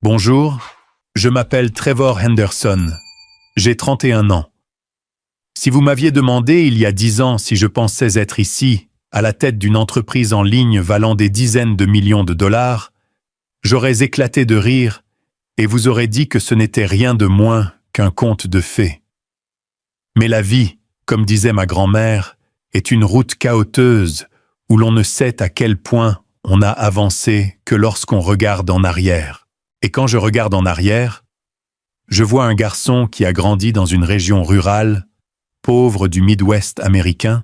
Bonjour, je m'appelle Trevor Henderson. J'ai 31 ans. Si vous m'aviez demandé il y a 10 ans si je pensais être ici, à la tête d'une entreprise en ligne valant des dizaines de millions de dollars, j'aurais éclaté de rire et vous aurais dit que ce n'était rien de moins qu'un conte de fées. Mais la vie, comme disait ma grand-mère, est une route cahoteuse où l'on ne sait à quel point on a avancé que lorsqu'on regarde en arrière. Et quand je regarde en arrière, je vois un garçon qui a grandi dans une région rurale, pauvre du Midwest américain,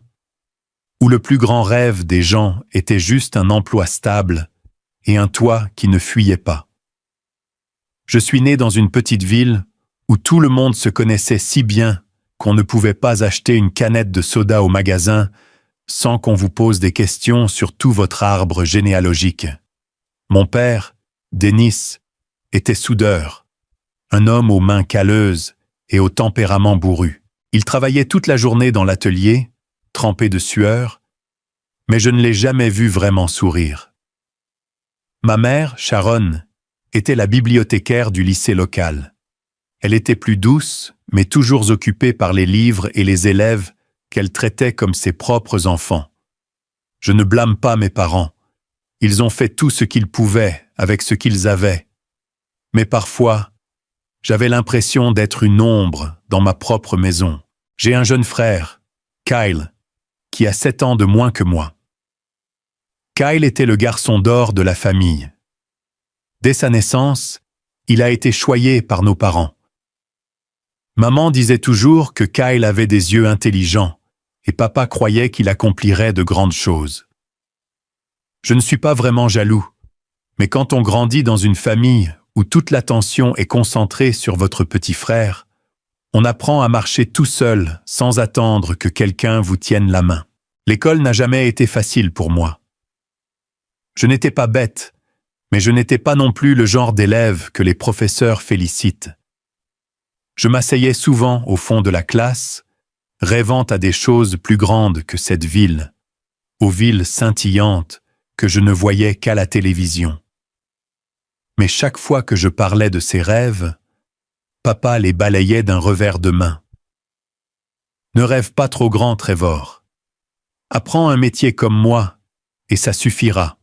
où le plus grand rêve des gens était juste un emploi stable et un toit qui ne fuyait pas. Je suis né dans une petite ville où tout le monde se connaissait si bien qu'on ne pouvait pas acheter une canette de soda au magasin sans qu'on vous pose des questions sur tout votre arbre généalogique. Mon père, Dennis, était soudeur, un homme aux mains calleuses et au tempérament bourru. Il travaillait toute la journée dans l'atelier, trempé de sueur, mais je ne l'ai jamais vu vraiment sourire. Ma mère, Sharon, était la bibliothécaire du lycée local. Elle était plus douce, mais toujours occupée par les livres et les élèves qu'elle traitait comme ses propres enfants. Je ne blâme pas mes parents. Ils ont fait tout ce qu'ils pouvaient avec ce qu'ils avaient. Mais parfois, j'avais l'impression d'être une ombre dans ma propre maison. J'ai un jeune frère, Kyle, qui a 7 ans de moins que moi. Kyle était le garçon d'or de la famille. Dès sa naissance, il a été choyé par nos parents. Maman disait toujours que Kyle avait des yeux intelligents et papa croyait qu'il accomplirait de grandes choses. Je ne suis pas vraiment jaloux, mais quand on grandit dans une famille où toute l'attention est concentrée sur votre petit frère, on apprend à marcher tout seul sans attendre que quelqu'un vous tienne la main. L'école n'a jamais été facile pour moi. Je n'étais pas bête, mais je n'étais pas non plus le genre d'élève que les professeurs félicitent. Je m'asseyais souvent au fond de la classe, rêvant à des choses plus grandes que cette ville, aux villes scintillantes que je ne voyais qu'à la télévision. Mais chaque fois que je parlais de ces rêves, papa les balayait d'un revers de main. Ne rêve pas trop grand, Trevor. Apprends un métier comme moi, et ça suffira.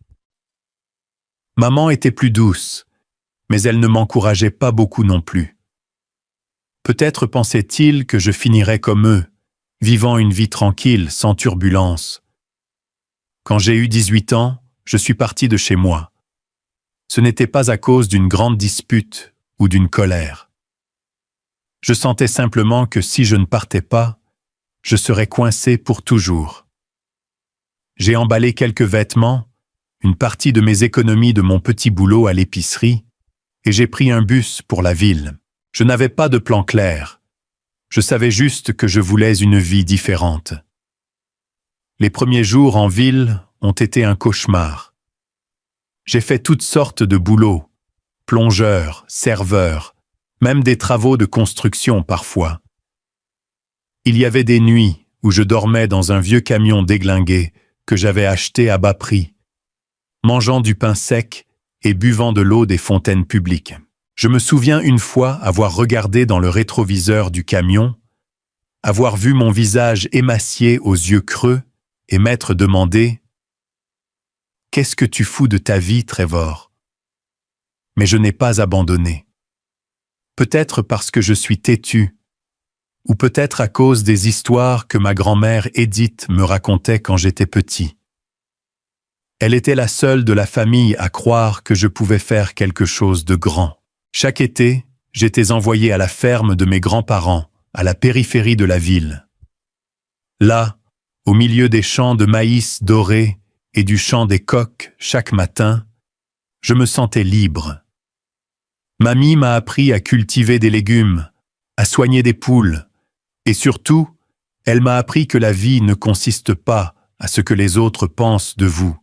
Maman était plus douce, mais elle ne m'encourageait pas beaucoup non plus. Peut-être pensait-il que je finirais comme eux, vivant une vie tranquille, sans turbulence. Quand j'ai eu 18 ans, je suis parti de chez moi. Ce n'était pas à cause d'une grande dispute ou d'une colère. Je sentais simplement que si je ne partais pas, je serais coincé pour toujours. J'ai emballé quelques vêtements, une partie de mes économies de mon petit boulot à l'épicerie, et j'ai pris un bus pour la ville. Je n'avais pas de plan clair. Je savais juste que je voulais une vie différente. Les premiers jours en ville ont été un cauchemar. J'ai fait toutes sortes de boulots, plongeur, serveur, même des travaux de construction parfois. Il y avait des nuits où je dormais dans un vieux camion déglingué que j'avais acheté à bas prix, mangeant du pain sec et buvant de l'eau des fontaines publiques. Je me souviens une fois avoir regardé dans le rétroviseur du camion, avoir vu mon visage émacié aux yeux creux et m'être demandé « Qu'est-ce que tu fous de ta vie, Trevor ?» Mais je n'ai pas abandonné. Peut-être parce que je suis têtu, ou peut-être à cause des histoires que ma grand-mère Edith me racontait quand j'étais petit. Elle était la seule de la famille à croire que je pouvais faire quelque chose de grand. Chaque été, j'étais envoyé à la ferme de mes grands-parents, à la périphérie de la ville. Là, au milieu des champs de maïs doré et du chant des coqs chaque matin, je me sentais libre. Mamie m'a appris à cultiver des légumes, à soigner des poules, et surtout, elle m'a appris que la vie ne consiste pas à ce que les autres pensent de vous,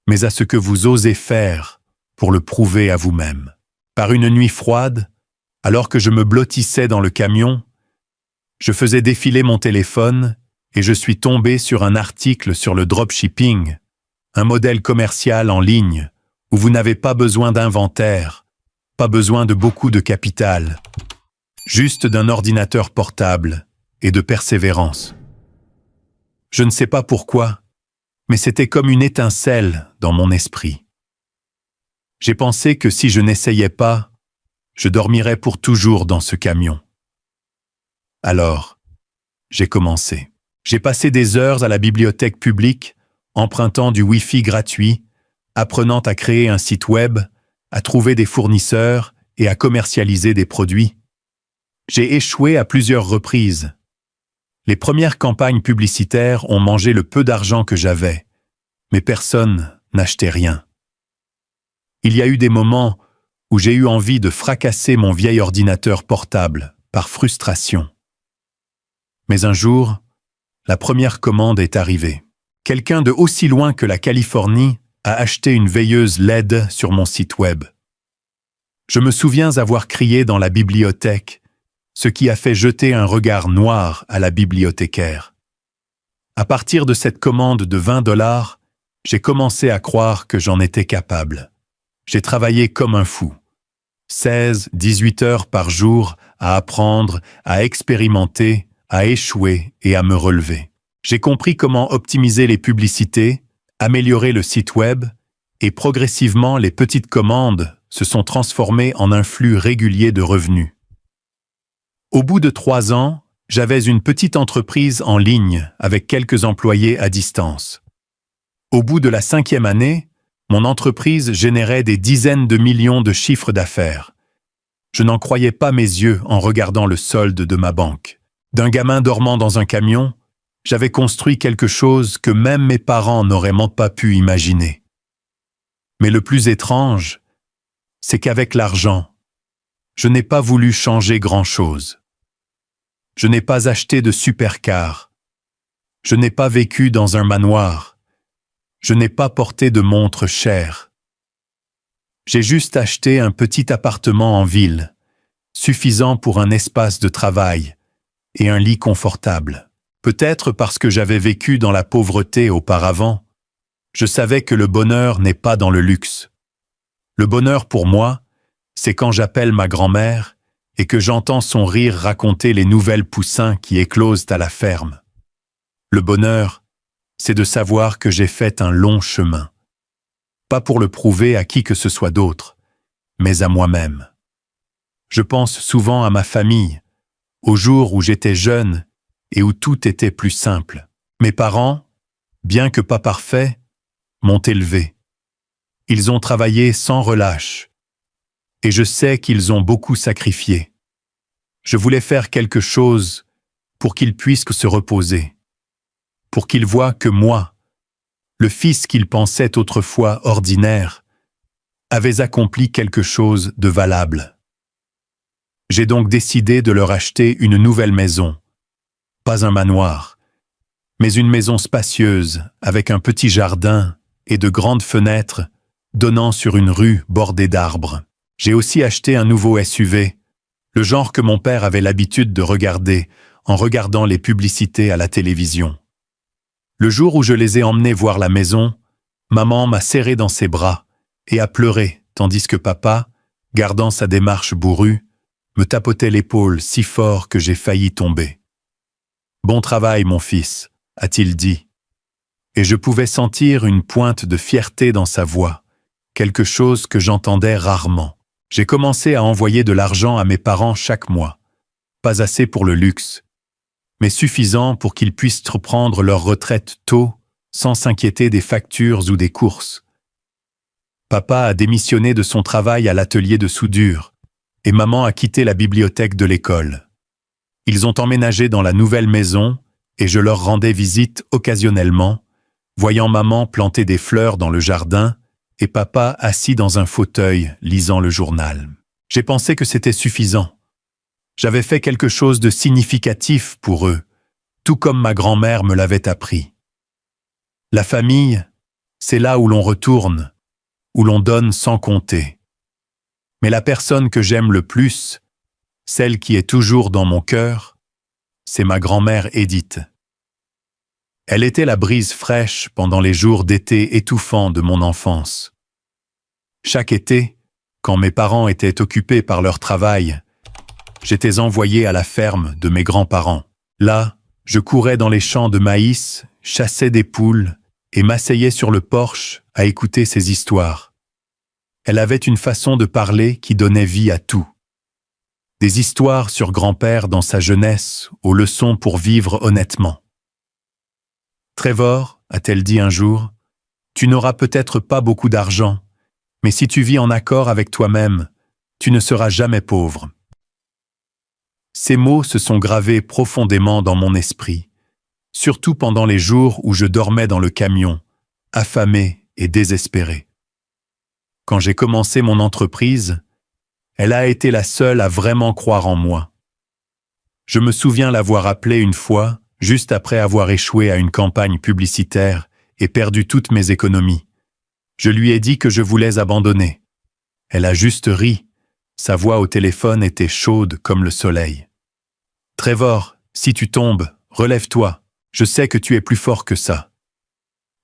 mais à ce que vous osez faire pour le prouver à vous-même. Par une nuit froide, alors que je me blottissais dans le camion, je faisais défiler mon téléphone et je suis tombé sur un article sur le dropshipping, un modèle commercial en ligne où vous n'avez pas besoin d'inventaire, Pas besoin de beaucoup de capital, juste d'un ordinateur portable et de persévérance. Je ne sais pas pourquoi, mais c'était comme une étincelle dans mon esprit. J'ai pensé que si je n'essayais pas, je dormirais pour toujours dans ce camion. Alors, j'ai commencé. J'ai passé des heures à la bibliothèque publique, empruntant du Wi-Fi gratuit, apprenant à créer un site web, à trouver des fournisseurs et à commercialiser des produits. J'ai échoué à plusieurs reprises. Les premières campagnes publicitaires ont mangé le peu d'argent que j'avais, mais personne n'achetait rien. Il y a eu des moments où j'ai eu envie de fracasser mon vieil ordinateur portable par frustration. Mais un jour, la première commande est arrivée. Quelqu'un de aussi loin que la Californie a acheté une veilleuse LED sur mon site web. Je me souviens avoir crié dans la bibliothèque, ce qui a fait jeter un regard noir à la bibliothécaire. À partir de cette commande de 20 $, j'ai commencé à croire que j'en étais capable. J'ai travaillé comme un fou. 16, 18 heures par jour à apprendre, à expérimenter, à échouer et à me relever. J'ai compris comment optimiser les publicités, améliorer le site web, et progressivement les petites commandes se sont transformées en un flux régulier de revenus. Au bout de 3 ans, j'avais une petite entreprise en ligne avec quelques employés à distance. Au bout de la 5e année, mon entreprise générait des dizaines de millions de chiffres d'affaires. Je n'en croyais pas mes yeux en regardant le solde de ma banque. D'un gamin dormant dans un camion, j'avais construit quelque chose que même mes parents n'auraient même pas pu imaginer. Mais le plus étrange, c'est qu'avec l'argent, je n'ai pas voulu changer grand-chose. Je n'ai pas acheté de supercar. Je n'ai pas vécu dans un manoir. Je n'ai pas porté de montre chère. J'ai juste acheté un petit appartement en ville, suffisant pour un espace de travail et un lit confortable. Peut-être parce que j'avais vécu dans la pauvreté auparavant, je savais que le bonheur n'est pas dans le luxe. Le bonheur pour moi, c'est quand j'appelle ma grand-mère et que j'entends son rire raconter les nouvelles poussins qui éclosent à la ferme. Le bonheur, c'est de savoir que j'ai fait un long chemin. Pas pour le prouver à qui que ce soit d'autre, mais à moi-même. Je pense souvent à ma famille, aux jours où j'étais jeune et où tout était plus simple. Mes parents, bien que pas parfaits, m'ont élevé. Ils ont travaillé sans relâche, et je sais qu'ils ont beaucoup sacrifié. Je voulais faire quelque chose pour qu'ils puissent se reposer, pour qu'ils voient que moi, le fils qu'ils pensaient autrefois ordinaire, avais accompli quelque chose de valable. J'ai donc décidé de leur acheter une nouvelle maison, pas un manoir, mais une maison spacieuse avec un petit jardin et de grandes fenêtres donnant sur une rue bordée d'arbres. J'ai aussi acheté un nouveau SUV, le genre que mon père avait l'habitude de regarder en regardant les publicités à la télévision. Le jour où je les ai emmenés voir la maison, maman m'a serré dans ses bras et a pleuré, tandis que papa, gardant sa démarche bourrue, me tapotait l'épaule si fort que j'ai failli tomber. « Bon travail, mon fils », a-t-il dit. Et je pouvais sentir une pointe de fierté dans sa voix, quelque chose que j'entendais rarement. J'ai commencé à envoyer de l'argent à mes parents chaque mois. Pas assez pour le luxe, mais suffisant pour qu'ils puissent reprendre leur retraite tôt, sans s'inquiéter des factures ou des courses. Papa a démissionné de son travail à l'atelier de soudure, et maman a quitté la bibliothèque de l'école. Ils ont emménagé dans la nouvelle maison, et je leur rendais visite occasionnellement, voyant maman planter des fleurs dans le jardin, et papa assis dans un fauteuil lisant le journal. J'ai pensé que c'était suffisant. J'avais fait quelque chose de significatif pour eux, tout comme ma grand-mère me l'avait appris. La famille, c'est là où l'on retourne, où l'on donne sans compter. Mais la personne que j'aime le plus, celle qui est toujours dans mon cœur, c'est ma grand-mère Edith. Elle était la brise fraîche pendant les jours d'été étouffants de mon enfance. Chaque été, Quand mes parents étaient occupés par leur travail, j'étais envoyé à la ferme de mes grands-parents. Là, je courais dans les champs de maïs, chassais des poules et m'asseyais sur le porche à écouter ses histoires. Elle avait une façon de parler qui donnait vie à tout. Des histoires sur grand-père dans sa jeunesse, aux leçons pour vivre honnêtement. « Trevor, a-t-elle dit un jour, tu n'auras peut-être pas beaucoup d'argent, mais si tu vis en accord avec toi-même, tu ne seras jamais pauvre. » Ces mots se sont gravés profondément dans mon esprit, surtout pendant les jours où je dormais dans le camion, affamé et désespéré. Quand j'ai commencé mon entreprise, elle a été la seule à vraiment croire en moi. Je me souviens l'avoir appelée une fois, juste après avoir échoué à une campagne publicitaire et perdu toutes mes économies. Je lui ai dit que je voulais abandonner. Elle a juste ri. Sa voix au téléphone était chaude comme le soleil. « Trevor, si tu tombes, relève-toi. Je sais que tu es plus fort que ça. »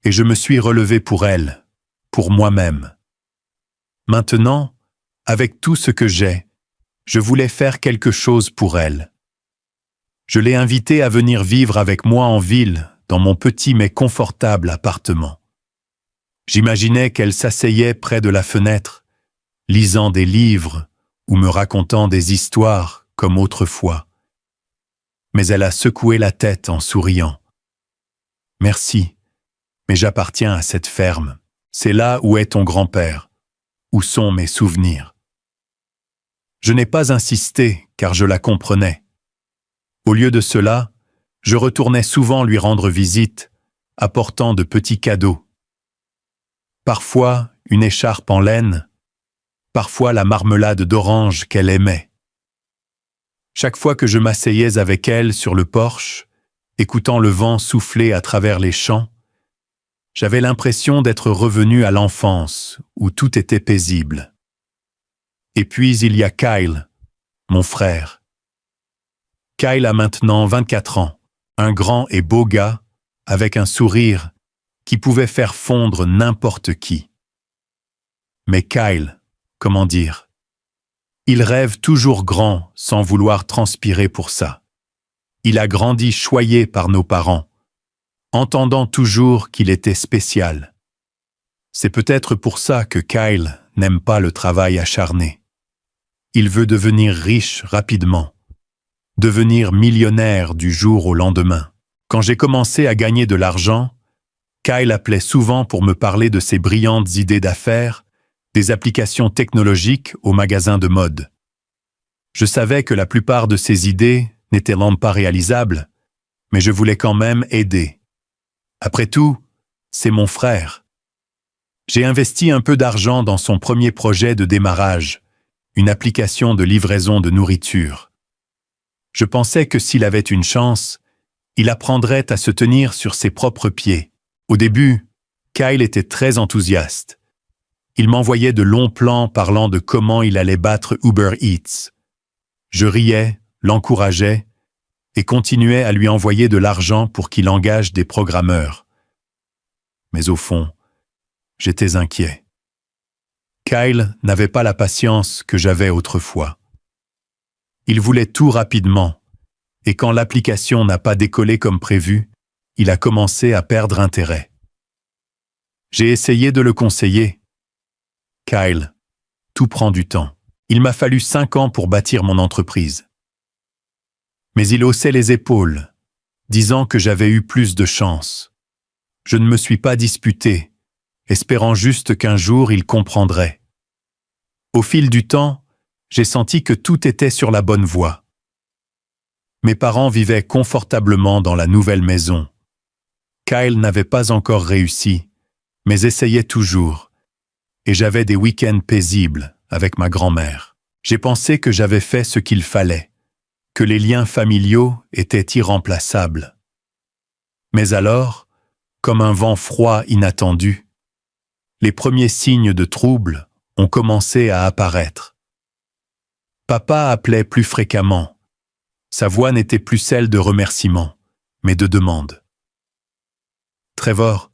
Et je me suis relevé pour elle, pour moi-même. Maintenant, avec tout ce que j'ai, je voulais faire quelque chose pour elle. Je l'ai invitée à venir vivre avec moi en ville, dans mon petit mais confortable appartement. J'imaginais qu'elle s'asseyait près de la fenêtre, lisant des livres ou me racontant des histoires comme autrefois. Mais elle a secoué la tête en souriant. « Merci, mais j'appartiens à cette ferme. C'est là où est ton grand-père. Où sont mes souvenirs ?» Je n'ai pas insisté, car je la comprenais. Au lieu de cela, je retournais souvent lui rendre visite, apportant de petits cadeaux. Parfois, une écharpe en laine, parfois la marmelade d'orange qu'elle aimait. Chaque fois que je m'asseyais avec elle sur le porche, écoutant le vent souffler à travers les champs, j'avais l'impression d'être revenu à l'enfance, où tout était paisible. Et puis il y a Kyle, mon frère. Kyle a maintenant 24 ans, un grand et beau gars, avec un sourire qui pouvait faire fondre n'importe qui. Mais Kyle, comment dire, il rêve toujours grand sans vouloir transpirer pour ça. Il a grandi choyé par nos parents, entendant toujours qu'il était spécial. C'est peut-être pour ça que Kyle n'aime pas le travail acharné. Il veut devenir riche rapidement, devenir millionnaire du jour au lendemain. Quand j'ai commencé à gagner de l'argent, Kyle appelait souvent pour me parler de ses brillantes idées d'affaires, des applications technologiques au magasin de mode. Je savais que la plupart de ces idées n'étaient pas réalisables, mais je voulais quand même aider. Après tout, c'est mon frère. J'ai investi un peu d'argent dans son premier projet de démarrage, une application de livraison de nourriture. Je pensais que s'il avait une chance, il apprendrait à se tenir sur ses propres pieds. Au début, Kyle était très enthousiaste. Il m'envoyait de longs plans parlant de comment il allait battre Uber Eats. Je riais, l'encourageais et continuais à lui envoyer de l'argent pour qu'il engage des programmeurs. Mais au fond, j'étais inquiet. Kyle n'avait pas la patience que j'avais autrefois. Il voulait tout rapidement, et quand l'application n'a pas décollé comme prévu, il a commencé à perdre intérêt. J'ai essayé de le conseiller. « Kyle, tout prend du temps. Il m'a fallu 5 ans pour bâtir mon entreprise. » Mais il haussait les épaules, disant que j'avais eu plus de chance. Je ne me suis pas disputé, espérant juste qu'un jour il comprendrait. Au fil du temps, j'ai senti que tout était sur la bonne voie. Mes parents vivaient confortablement dans la nouvelle maison. Kyle n'avait pas encore réussi, mais essayait toujours, et j'avais des week-ends paisibles avec ma grand-mère. J'ai pensé que j'avais fait ce qu'il fallait, que les liens familiaux étaient irremplaçables. Mais alors, comme un vent froid inattendu, les premiers signes de trouble ont commencé à apparaître. Papa appelait plus fréquemment. Sa voix n'était plus celle de remerciement, mais de demande. « Trevor,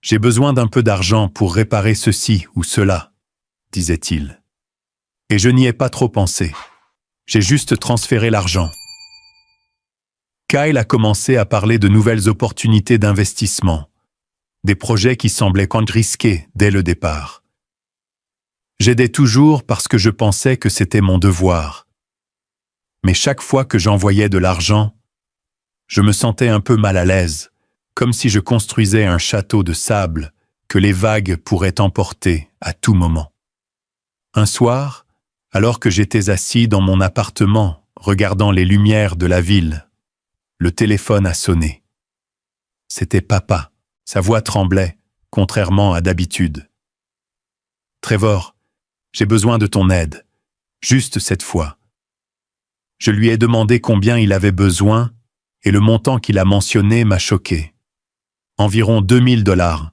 j'ai besoin d'un peu d'argent pour réparer ceci ou cela, » disait-il. Et je n'y ai pas trop pensé. J'ai juste transféré l'argent. Kyle a commencé à parler de nouvelles opportunités d'investissement, des projets qui semblaient risqués dès le départ. J'aidais toujours parce que je pensais que c'était mon devoir. Mais chaque fois que j'envoyais de l'argent, je me sentais un peu mal à l'aise, comme si je construisais un château de sable que les vagues pourraient emporter à tout moment. Un soir, alors que j'étais assis dans mon appartement, regardant les lumières de la ville, le téléphone a sonné. C'était papa. Sa voix tremblait, contrairement à d'habitude. « Trevor, j'ai besoin de ton aide, juste cette fois. » Je lui ai demandé combien il avait besoin et le montant qu'il a mentionné m'a choqué. Environ 2000 $.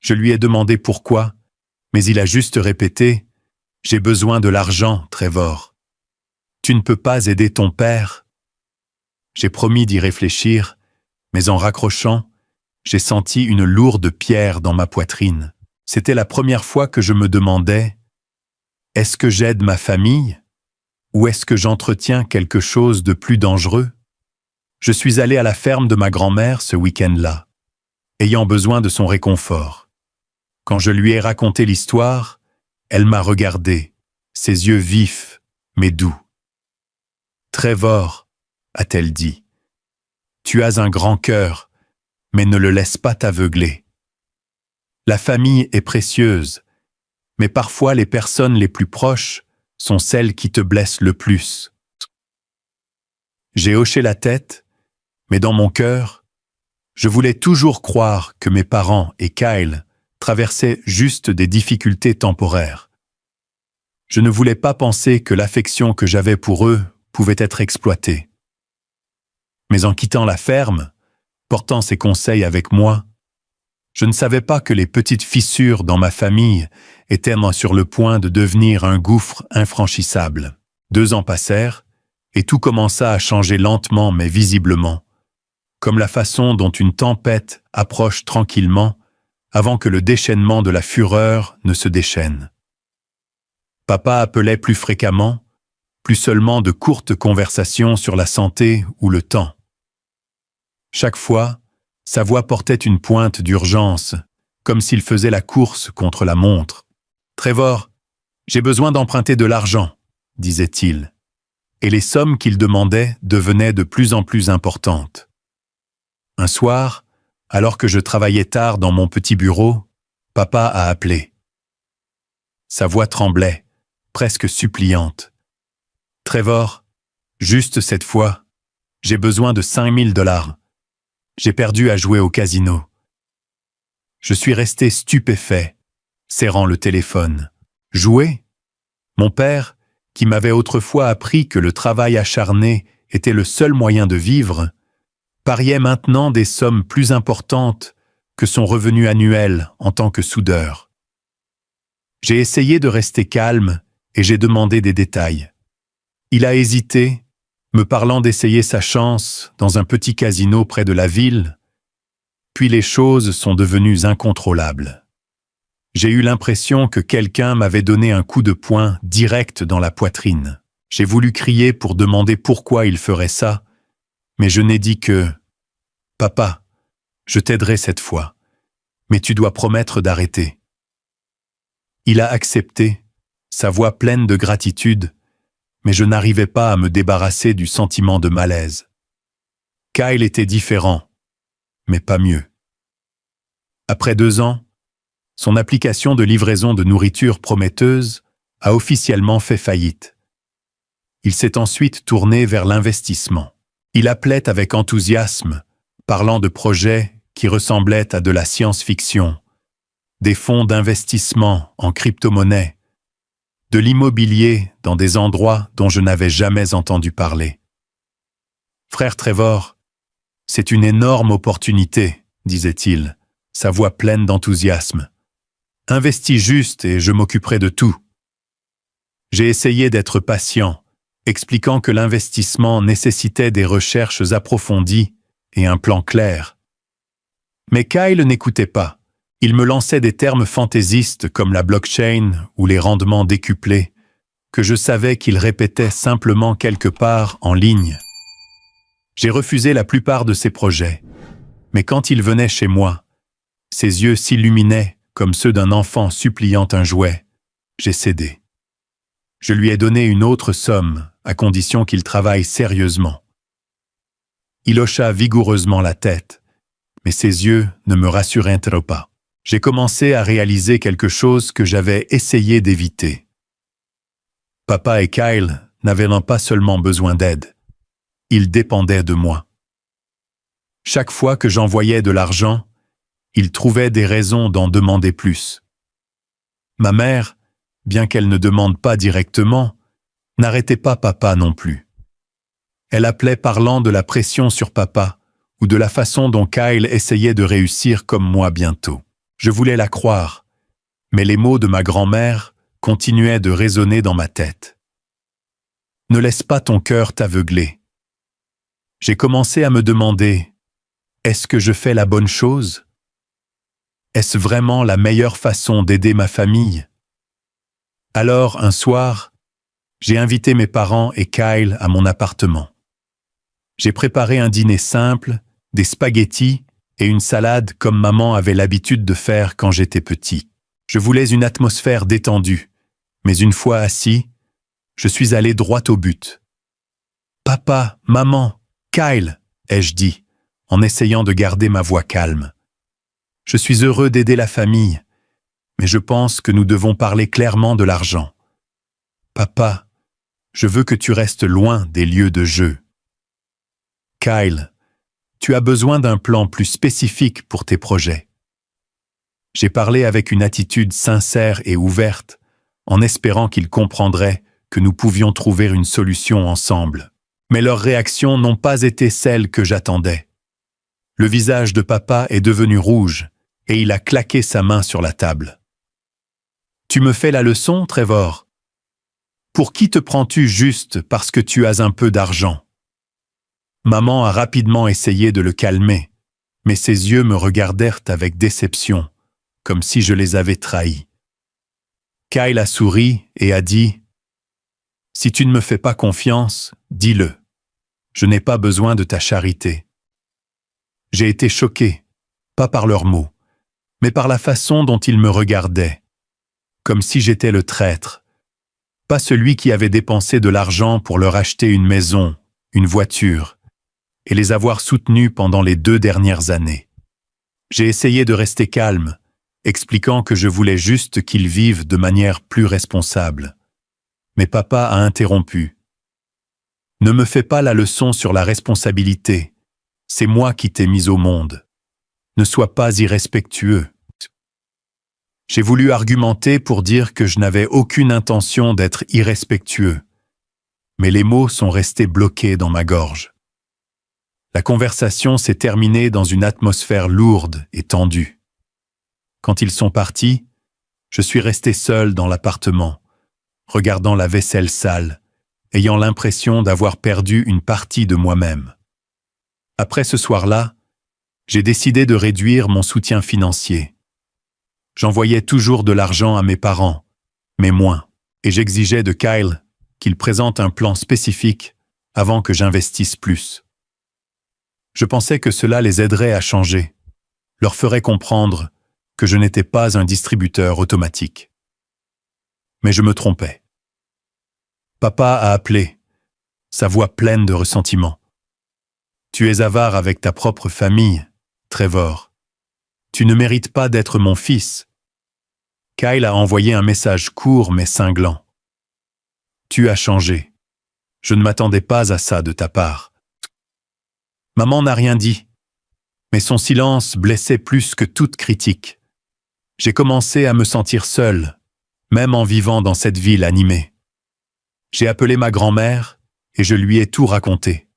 Je lui ai demandé pourquoi, mais il a juste répété « J'ai besoin de l'argent, Trevor. Tu ne peux pas aider ton père ?» J'ai promis d'y réfléchir, mais en raccrochant, j'ai senti une lourde pierre dans ma poitrine. C'était la première fois que je me demandais « Est-ce que j'aide ma famille ou est-ce que j'entretiens quelque chose de plus dangereux ?» Je suis allé à la ferme de ma grand-mère ce week-end-là, ayant besoin de son réconfort. Quand je lui ai raconté l'histoire, elle m'a regardé, ses yeux vifs, mais doux. « Trevor, a-t-elle dit, tu as un grand cœur, mais ne le laisse pas t'aveugler. La famille est précieuse, mais parfois les personnes les plus proches sont celles qui te blessent le plus. » J'ai hoché la tête, mais dans mon cœur, je voulais toujours croire que mes parents et Kyle traversaient juste des difficultés temporaires. Je ne voulais pas penser que l'affection que j'avais pour eux pouvait être exploitée. Mais en quittant la ferme, portant ses conseils avec moi, je ne savais pas que les petites fissures dans ma famille étaient sur le point de devenir un gouffre infranchissable. 2 ans passèrent, et tout commença à changer lentement mais visiblement, comme la façon dont une tempête approche tranquillement avant que le déchaînement de la fureur ne se déchaîne. Papa appelait plus fréquemment, plus seulement de courtes conversations sur la santé ou le temps. Chaque fois, sa voix portait une pointe d'urgence, comme s'il faisait la course contre la montre. « Trevor, j'ai besoin d'emprunter de l'argent, » disait-il, et les sommes qu'il demandait devenaient de plus en plus importantes. Un soir, alors que je travaillais tard dans mon petit bureau, papa a appelé. Sa voix tremblait, presque suppliante. « Trevor, juste cette fois, j'ai besoin de 5000 $. J'ai perdu à jouer au casino. » Je suis resté stupéfait, serrant le téléphone. Jouer ? Mon père, qui m'avait autrefois appris que le travail acharné était le seul moyen de vivre, pariait maintenant des sommes plus importantes que son revenu annuel en tant que soudeur. J'ai essayé de rester calme et j'ai demandé des détails. Il a hésité, me parlant d'essayer sa chance dans un petit casino près de la ville, puis les choses sont devenues incontrôlables. J'ai eu l'impression que quelqu'un m'avait donné un coup de poing direct dans la poitrine. J'ai voulu crier pour demander pourquoi il ferait ça, mais je n'ai dit que « Papa, je t'aiderai cette fois, mais tu dois promettre d'arrêter. » Il a accepté, sa voix pleine de gratitude, mais je n'arrivais pas à me débarrasser du sentiment de malaise. Kyle était différent, mais pas mieux. Après 2 ans, son application de livraison de nourriture prometteuse a officiellement fait faillite. Il s'est ensuite tourné vers l'investissement. Il appelait avec enthousiasme, parlant de projets qui ressemblaient à de la science-fiction, des fonds d'investissement en crypto-monnaie, de l'immobilier dans des endroits dont je n'avais jamais entendu parler. « Frère Trevor, c'est une énorme opportunité, » disait-il, sa voix pleine d'enthousiasme. « Investis juste et je m'occuperai de tout. » J'ai essayé d'être patient, expliquant que l'investissement nécessitait des recherches approfondies et un plan clair. Mais Kyle n'écoutait pas. Il me lançait des termes fantaisistes comme la blockchain ou les rendements décuplés, que je savais qu'il répétait simplement quelque part en ligne. J'ai refusé la plupart de ses projets, mais quand il venait chez moi, ses yeux s'illuminaient comme ceux d'un enfant suppliant un jouet. J'ai cédé. Je lui ai donné une autre somme, à condition qu'il travaille sérieusement. Il hocha vigoureusement la tête, mais ses yeux ne me rassuraient pas. J'ai commencé à réaliser quelque chose que j'avais essayé d'éviter. Papa et Kyle n'avaient pas seulement besoin d'aide, ils dépendaient de moi. Chaque fois que j'envoyais de l'argent, ils trouvaient des raisons d'en demander plus. Ma mère, bien qu'elle ne demande pas directement, n'arrêtait pas papa non plus. Elle appelait parlant de la pression sur papa ou de la façon dont Kyle essayait de réussir comme moi bientôt. Je voulais la croire, mais les mots de ma grand-mère continuaient de résonner dans ma tête. Ne laisse pas ton cœur t'aveugler. J'ai commencé à me demander, est-ce que je fais la bonne chose? Est-ce vraiment la meilleure façon d'aider ma famille? Alors, un soir, j'ai invité mes parents et Kyle à mon appartement. J'ai préparé un dîner simple, des spaghettis et une salade comme maman avait l'habitude de faire quand j'étais petit. Je voulais une atmosphère détendue, mais une fois assis, je suis allé droit au but. « Papa, maman, Kyle !» ai-je dit, en essayant de garder ma voix calme. « Je suis heureux d'aider la famille, mais je pense que nous devons parler clairement de l'argent. Papa, je veux que tu restes loin des lieux de jeu. Kyle, tu as besoin d'un plan plus spécifique pour tes projets. » J'ai parlé avec une attitude sincère et ouverte, en espérant qu'ils comprendraient que nous pouvions trouver une solution ensemble. Mais leurs réactions n'ont pas été celles que j'attendais. Le visage de papa est devenu rouge et il a claqué sa main sur la table. « Tu me fais la leçon, Trevor? Pour qui te prends-tu juste parce que tu as un peu d'argent ?» Maman a rapidement essayé de le calmer, mais ses yeux me regardèrent avec déception, comme si je les avais trahis. Kyle a souri et a dit « Si tu ne me fais pas confiance, dis-le. Je n'ai pas besoin de ta charité. » J'ai été choqué, pas par leurs mots, mais par la façon dont ils me regardaient, comme si j'étais le traître, pas celui qui avait dépensé de l'argent pour leur acheter une maison, une voiture, et les avoir soutenus pendant les 2 dernières années. J'ai essayé de rester calme, expliquant que je voulais juste qu'ils vivent de manière plus responsable. Mais papa a interrompu. « Ne me fais pas la leçon sur la responsabilité. C'est moi qui t'ai mis au monde. Ne sois pas irrespectueux. » J'ai voulu argumenter pour dire que je n'avais aucune intention d'être irrespectueux, mais les mots sont restés bloqués dans ma gorge. La conversation s'est terminée dans une atmosphère lourde et tendue. Quand ils sont partis, je suis resté seul dans l'appartement, regardant la vaisselle sale, ayant l'impression d'avoir perdu une partie de moi-même. Après ce soir-là, j'ai décidé de réduire mon soutien financier. J'envoyais toujours de l'argent à mes parents, mais moins, et j'exigeais de Kyle qu'il présente un plan spécifique avant que j'investisse plus. Je pensais que cela les aiderait à changer, leur ferait comprendre que je n'étais pas un distributeur automatique. Mais je me trompais. Papa a appelé, sa voix pleine de ressentiment. « Tu es avare avec ta propre famille, Trevor. Tu ne mérites pas d'être mon fils. » Kyle a envoyé un message court mais cinglant. « Tu as changé. Je ne m'attendais pas à ça de ta part. » Maman n'a rien dit, mais son silence blessait plus que toute critique. J'ai commencé à me sentir seul, même en vivant dans cette ville animée. J'ai appelé ma grand-mère et je lui ai tout raconté.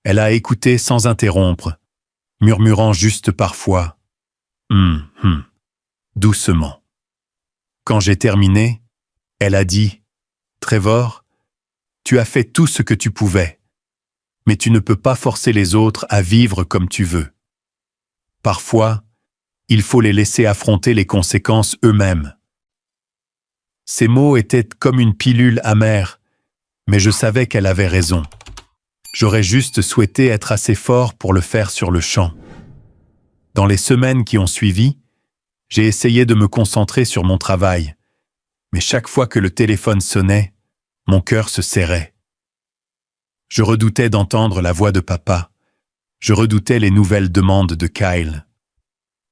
Elle a écouté sans interrompre, murmurant juste parfois « doucement ». Quand j'ai terminé, elle a dit « Trevor, tu as fait tout ce que tu pouvais, mais tu ne peux pas forcer les autres à vivre comme tu veux. Parfois, il faut les laisser affronter les conséquences eux-mêmes. » Ces mots étaient comme une pilule amère, mais je savais qu'elle avait raison. J'aurais juste souhaité être assez fort pour le faire sur le champ. Dans les semaines qui ont suivi, j'ai essayé de me concentrer sur mon travail, mais chaque fois que le téléphone sonnait, mon cœur se serrait. Je redoutais d'entendre la voix de papa. Je redoutais les nouvelles demandes de Kyle.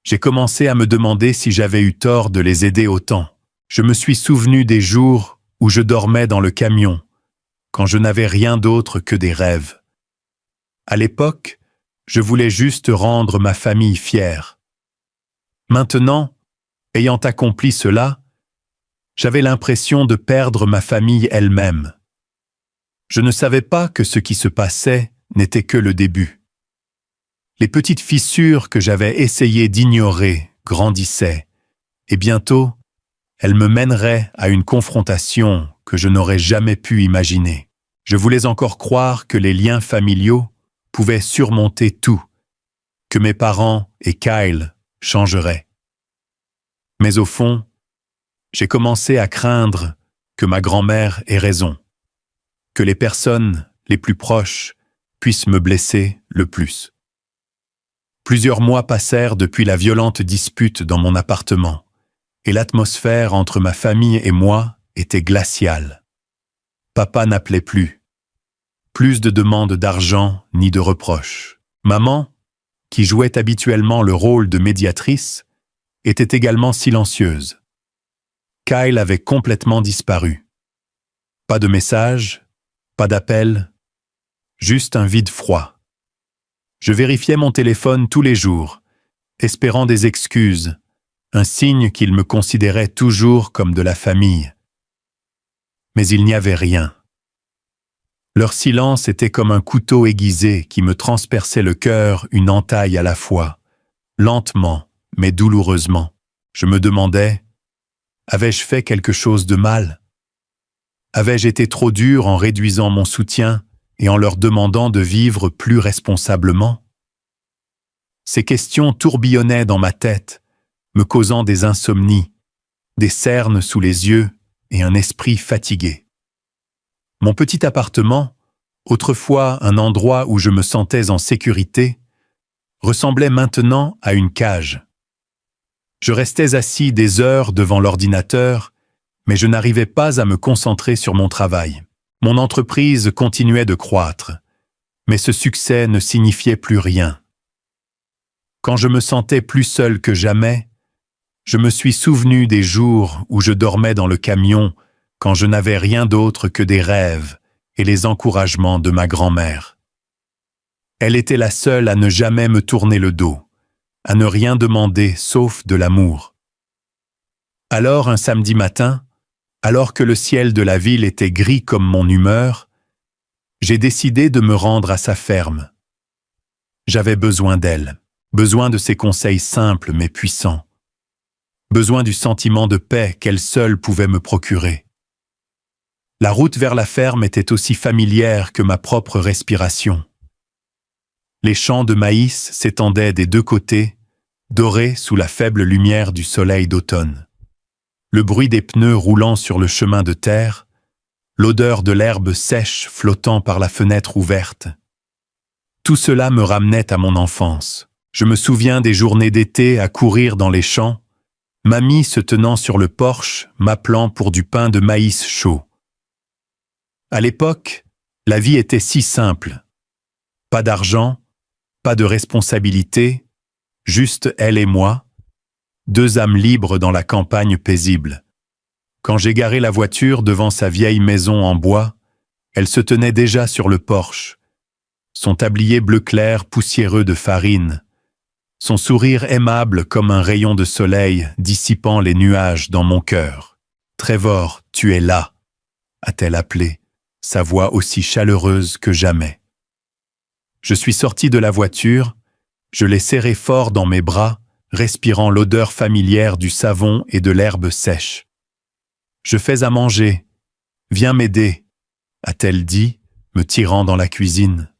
J'ai commencé à me demander si j'avais eu tort de les aider autant. Je me suis souvenu des jours où je dormais dans le camion, quand je n'avais rien d'autre que des rêves. À l'époque, je voulais juste rendre ma famille fière. Maintenant, ayant accompli cela, j'avais l'impression de perdre ma famille elle-même. Je ne savais pas que ce qui se passait n'était que le début. Les petites fissures que j'avais essayé d'ignorer grandissaient, et bientôt, elles me mèneraient à une confrontation que je n'aurais jamais pu imaginer. Je voulais encore croire que les liens familiaux pouvaient surmonter tout, que mes parents et Kyle changeraient. Mais au fond, j'ai commencé à craindre que ma grand-mère ait raison, que les personnes les plus proches puissent me blesser le plus. Plusieurs mois passèrent depuis la violente dispute dans mon appartement, et l'atmosphère entre ma famille et moi était glaciale. Papa n'appelait plus. Plus de demandes d'argent ni de reproches. Maman, qui jouait habituellement le rôle de médiatrice, était également silencieuse. Kyle avait complètement disparu. Pas de message, pas d'appel, juste un vide froid. Je vérifiais mon téléphone tous les jours, espérant des excuses, un signe qu'il me considérait toujours comme de la famille. Mais il n'y avait rien. Leur silence était comme un couteau aiguisé qui me transperçait le cœur une entaille à la fois, lentement mais douloureusement. Je me demandais, avais-je fait quelque chose de mal? Avais-je été trop dur en réduisant mon soutien et en leur demandant de vivre plus responsablement? Ces questions tourbillonnaient dans ma tête, me causant des insomnies, des cernes sous les yeux et un esprit fatigué. Mon petit appartement, autrefois un endroit où je me sentais en sécurité, ressemblait maintenant à une cage. Je restais assis des heures devant l'ordinateur, mais je n'arrivais pas à me concentrer sur mon travail. Mon entreprise continuait de croître, mais ce succès ne signifiait plus rien. Quand je me sentais plus seul que jamais, je me suis souvenu des jours où je dormais dans le camion quand je n'avais rien d'autre que des rêves et les encouragements de ma grand-mère. Elle était la seule à ne jamais me tourner le dos, à ne rien demander sauf de l'amour. Alors un samedi matin, alors que le ciel de la ville était gris comme mon humeur, j'ai décidé de me rendre à sa ferme. J'avais besoin d'elle, besoin de ses conseils simples mais puissants, besoin du sentiment de paix qu'elle seule pouvait me procurer. La route vers la ferme était aussi familière que ma propre respiration. Les champs de maïs s'étendaient des deux côtés, dorés sous la faible lumière du soleil d'automne. Le bruit des pneus roulant sur le chemin de terre, l'odeur de l'herbe sèche flottant par la fenêtre ouverte. Tout cela me ramenait à mon enfance. Je me souviens des journées d'été à courir dans les champs, mamie se tenant sur le porche, m'appelant pour du pain de maïs chaud. À l'époque, la vie était si simple. Pas d'argent, pas de responsabilité, juste elle et moi, deux âmes libres dans la campagne paisible. Quand j'ai garé la voiture devant sa vieille maison en bois, elle se tenait déjà sur le porche, son tablier bleu clair poussiéreux de farine, son sourire aimable comme un rayon de soleil dissipant les nuages dans mon cœur. « Trevor, tu es là !» a-t-elle appelé, sa voix aussi chaleureuse que jamais. Je suis sorti de la voiture, je l'ai serré fort dans mes bras, respirant l'odeur familière du savon et de l'herbe sèche. « Je fais à manger. Viens m'aider », a-t-elle dit, me tirant dans la cuisine.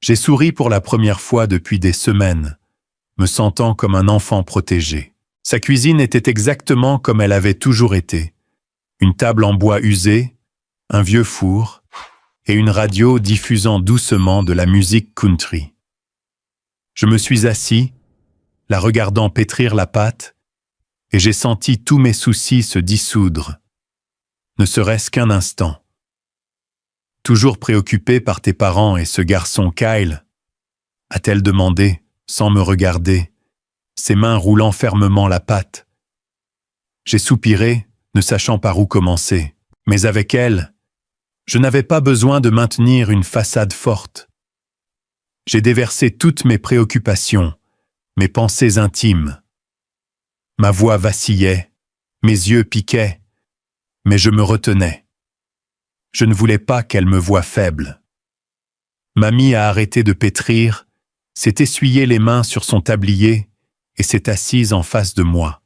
J'ai souri pour la première fois depuis des semaines, me sentant comme un enfant protégé. Sa cuisine était exactement comme elle avait toujours été, une table en bois usé, un vieux four et une radio diffusant doucement de la musique country. Je me suis assis, la regardant pétrir la pâte, et j'ai senti tous mes soucis se dissoudre, ne serait-ce qu'un instant. Toujours préoccupée par tes parents et ce garçon Kyle, a-t-elle demandé, sans me regarder, ses mains roulant fermement la pâte. J'ai soupiré, ne sachant par où commencer, mais avec elle, je n'avais pas besoin de maintenir une façade forte. J'ai déversé toutes mes préoccupations, mes pensées intimes. Ma voix vacillait, mes yeux piquaient, mais je me retenais. Je ne voulais pas qu'elle me voie faible. Mamie a arrêté de pétrir, s'est essuyé les mains sur son tablier et s'est assise en face de moi.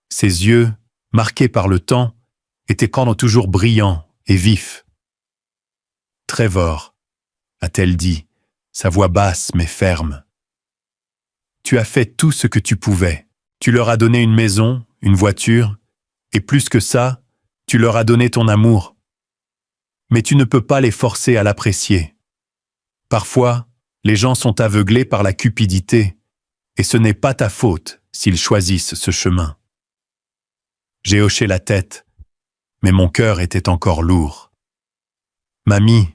Ses yeux, marqués par le temps, étaient toujours brillants et vifs. « Trevor », a-t-elle dit, sa voix basse mais ferme. « Tu as fait tout ce que tu pouvais. Tu leur as donné une maison, une voiture, et plus que ça, tu leur as donné ton amour. Mais tu ne peux pas les forcer à l'apprécier. Parfois, les gens sont aveuglés par la cupidité, et ce n'est pas ta faute s'ils choisissent ce chemin. » J'ai hoché la tête, mais mon cœur était encore lourd. Mamie,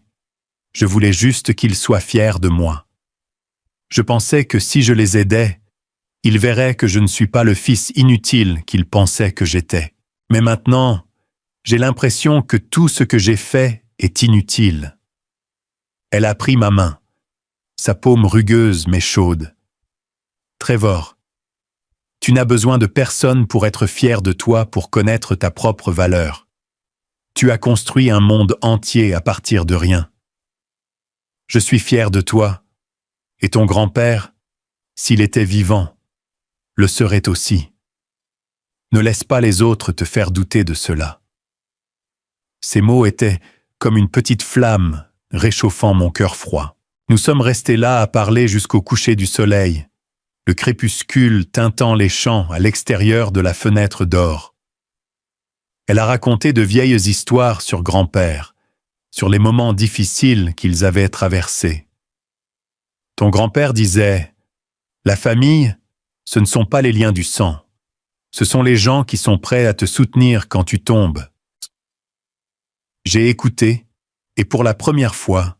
je voulais juste qu'ils soient fiers de moi. Je pensais que si je les aidais, ils verraient que je ne suis pas le fils inutile qu'ils pensaient que j'étais. Mais maintenant, j'ai l'impression que tout ce que j'ai fait est inutile. Elle a pris ma main, sa paume rugueuse mais chaude. « Trevor, tu n'as besoin de personne pour être fier de toi pour connaître ta propre valeur. Tu as construit un monde entier à partir de rien. Je suis fier de toi, et ton grand-père, s'il était vivant, le serait aussi. Ne laisse pas les autres te faire douter de cela. » Ces mots étaient comme une petite flamme réchauffant mon cœur froid. Nous sommes restés là à parler jusqu'au coucher du soleil, le crépuscule teintant les champs à l'extérieur de la fenêtre d'or. Elle a raconté de vieilles histoires sur grand-père, sur les moments difficiles qu'ils avaient traversés. Ton grand-père disait « La famille, ce ne sont pas les liens du sang. Ce sont les gens qui sont prêts à te soutenir quand tu tombes. » J'ai écouté, et pour la première fois,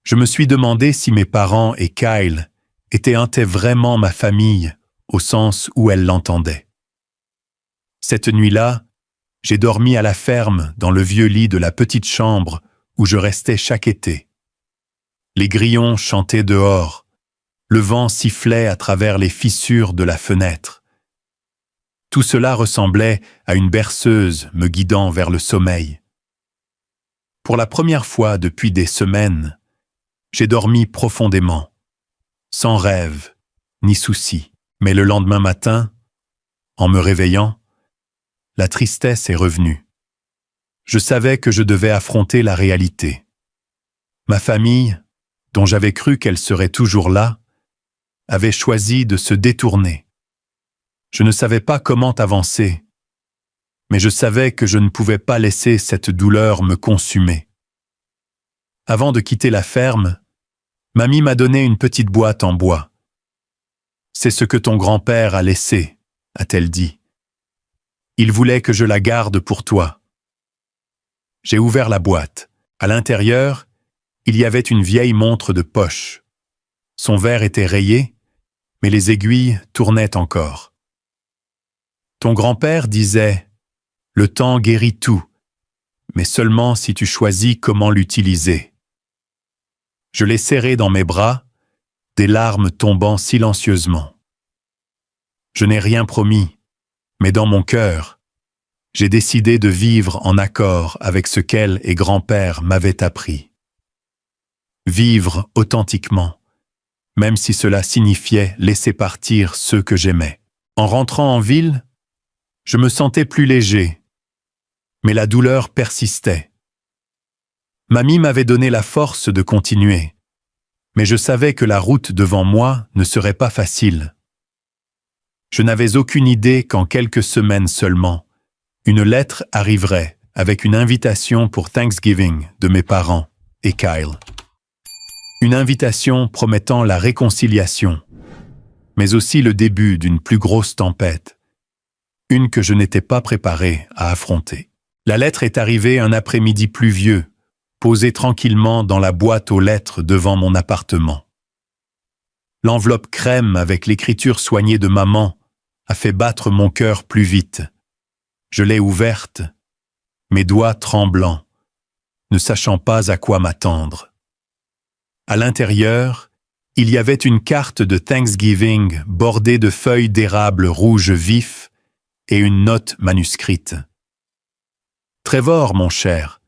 je me suis demandé si mes parents et Kyle étaient vraiment ma famille, au sens où elle l'entendait. Cette nuit-là, j'ai dormi à la ferme dans le vieux lit de la petite chambre où je restais chaque été. Les grillons chantaient dehors, le vent sifflait à travers les fissures de la fenêtre. Tout cela ressemblait à une berceuse me guidant vers le sommeil. Pour la première fois depuis des semaines, j'ai dormi profondément, sans rêve ni souci. Mais le lendemain matin, en me réveillant, la tristesse est revenue. Je savais que je devais affronter la réalité. Ma famille, dont j'avais cru qu'elle serait toujours là, avait choisi de se détourner. Je ne savais pas comment avancer, mais je savais que je ne pouvais pas laisser cette douleur me consumer. Avant de quitter la ferme, Mamie m'a donné une petite boîte en bois. « C'est ce que ton grand-père a laissé », a-t-elle dit. « Il voulait que je la garde pour toi. » J'ai ouvert la boîte. À l'intérieur, il y avait une vieille montre de poche. Son verre était rayé, mais les aiguilles tournaient encore. Ton grand-père disait « Le temps guérit tout, mais seulement si tu choisis comment l'utiliser. » Je l'ai serré dans mes bras, des larmes tombant silencieusement. Je n'ai rien promis, mais dans mon cœur, j'ai décidé de vivre en accord avec ce qu'elle et grand-père m'avaient appris. Vivre authentiquement, même si cela signifiait laisser partir ceux que j'aimais. En rentrant en ville, je me sentais plus léger, mais la douleur persistait. Mamie m'avait donné la force de continuer, mais je savais que la route devant moi ne serait pas facile. Je n'avais aucune idée qu'en quelques semaines seulement, Une lettre arriverait avec une invitation pour Thanksgiving de mes parents et Kyle. Une invitation promettant la réconciliation, mais aussi le début d'une plus grosse tempête, une que je n'étais pas préparé à affronter. La lettre est arrivée un après-midi pluvieux, posée tranquillement dans la boîte aux lettres devant mon appartement. L'enveloppe crème avec l'écriture soignée de maman a fait battre mon cœur plus vite. Je l'ai ouverte, mes doigts tremblants, ne sachant pas à quoi m'attendre. À l'intérieur, il y avait une carte de Thanksgiving bordée de feuilles d'érable rouge vif et une note manuscrite. « Trevor, mon cher,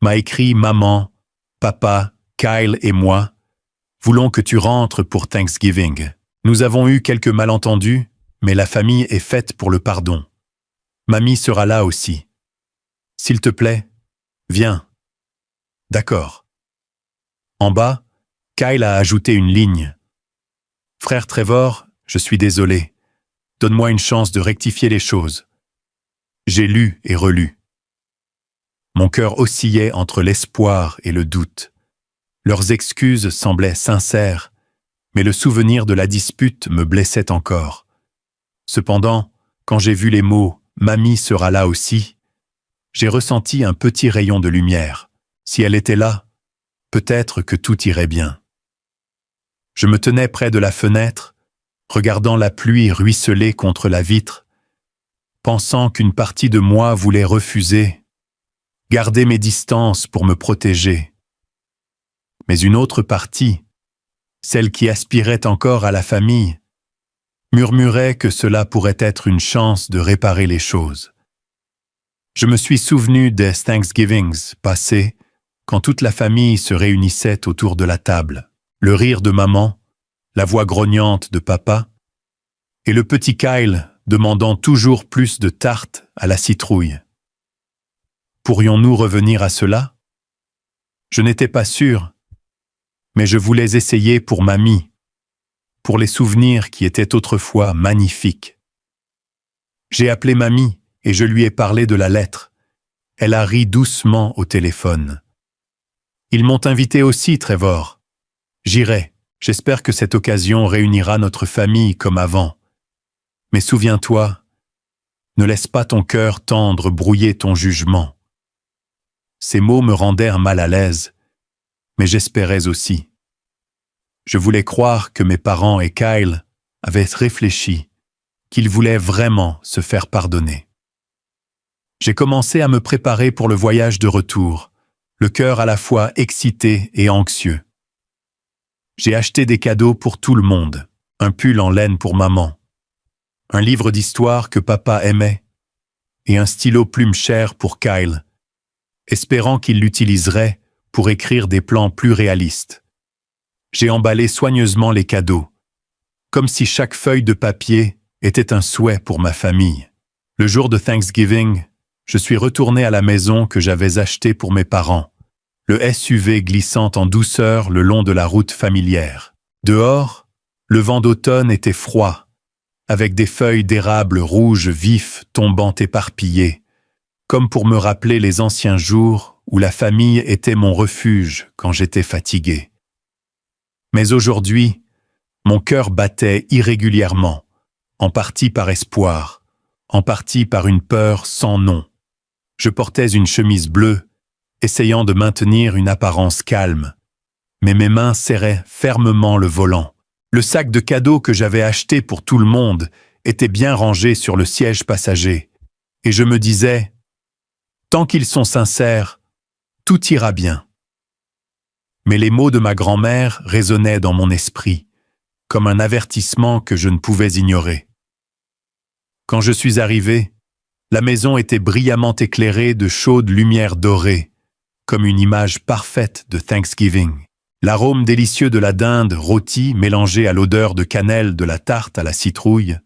m'a écrit maman, papa, Kyle et moi, voulons que tu rentres pour Thanksgiving. Nous avons eu quelques malentendus, mais la famille est faite pour le pardon. Mamie sera là aussi. S'il te plaît, viens. » D'accord. En bas, Kyle a ajouté une ligne. « Frère Trevor, je suis désolé. Donne-moi une chance de rectifier les choses. » J'ai lu et relu. Mon cœur oscillait entre l'espoir et le doute. Leurs excuses semblaient sincères, mais le souvenir de la dispute me blessait encore. Cependant, quand j'ai vu les mots « Mamie sera là aussi », j'ai ressenti un petit rayon de lumière. Si elle était là, peut-être que tout irait bien. Je me tenais près de la fenêtre, regardant la pluie ruisseler contre la vitre, pensant qu'une partie de moi voulait refuser, garder mes distances pour me protéger. Mais une autre partie, celle qui aspirait encore à la famille, murmurait que cela pourrait être une chance de réparer les choses. Je me suis souvenu des Thanksgivings passés, quand toute la famille se réunissait autour de la table. Le rire de maman, la voix grognante de papa, et le petit Kyle demandant toujours plus de tartes à la citrouille. Pourrions-nous revenir à cela? Je n'étais pas sûr, mais je voulais essayer pour mamie, pour les souvenirs qui étaient autrefois magnifiques. J'ai appelé mamie et je lui ai parlé de la lettre. Elle a ri doucement au téléphone. Ils m'ont invité aussi, Trevor. J'irai. J'espère que cette occasion réunira notre famille comme avant. Mais souviens-toi, ne laisse pas ton cœur tendre brouiller ton jugement. Ces mots me rendèrent mal à l'aise, mais j'espérais aussi. Je voulais croire que mes parents et Kyle avaient réfléchi, qu'ils voulaient vraiment se faire pardonner. J'ai commencé à me préparer pour le voyage de retour, le cœur à la fois excité et anxieux. J'ai acheté des cadeaux pour tout le monde, un pull en laine pour maman, un livre d'histoire que papa aimait et un stylo plume cher pour Kyle, espérant qu'il l'utiliserait pour écrire des plans plus réalistes. J'ai emballé soigneusement les cadeaux, comme si chaque feuille de papier était un souhait pour ma famille. Le jour de Thanksgiving, je suis retourné à la maison que j'avais achetée pour mes parents, le SUV glissant en douceur le long de la route familière. Dehors, le vent d'automne était froid, avec des feuilles d'érable rouge vif tombant éparpillées, comme pour me rappeler les anciens jours où la famille était mon refuge quand j'étais fatigué. Mais aujourd'hui, mon cœur battait irrégulièrement, en partie par espoir, en partie par une peur sans nom. Je portais une chemise bleue, essayant de maintenir une apparence calme, mais mes mains serraient fermement le volant. Le sac de cadeaux que j'avais acheté pour tout le monde était bien rangé sur le siège passager, et je me disais, tant qu'ils sont sincères, tout ira bien. Mais les mots de ma grand-mère résonnaient dans mon esprit, comme un avertissement que je ne pouvais ignorer. Quand je suis arrivé, la maison était brillamment éclairée de chaudes lumières dorées, comme une image parfaite de Thanksgiving. L'arôme délicieux de la dinde rôtie mélangé à l'odeur de cannelle de la tarte à la citrouille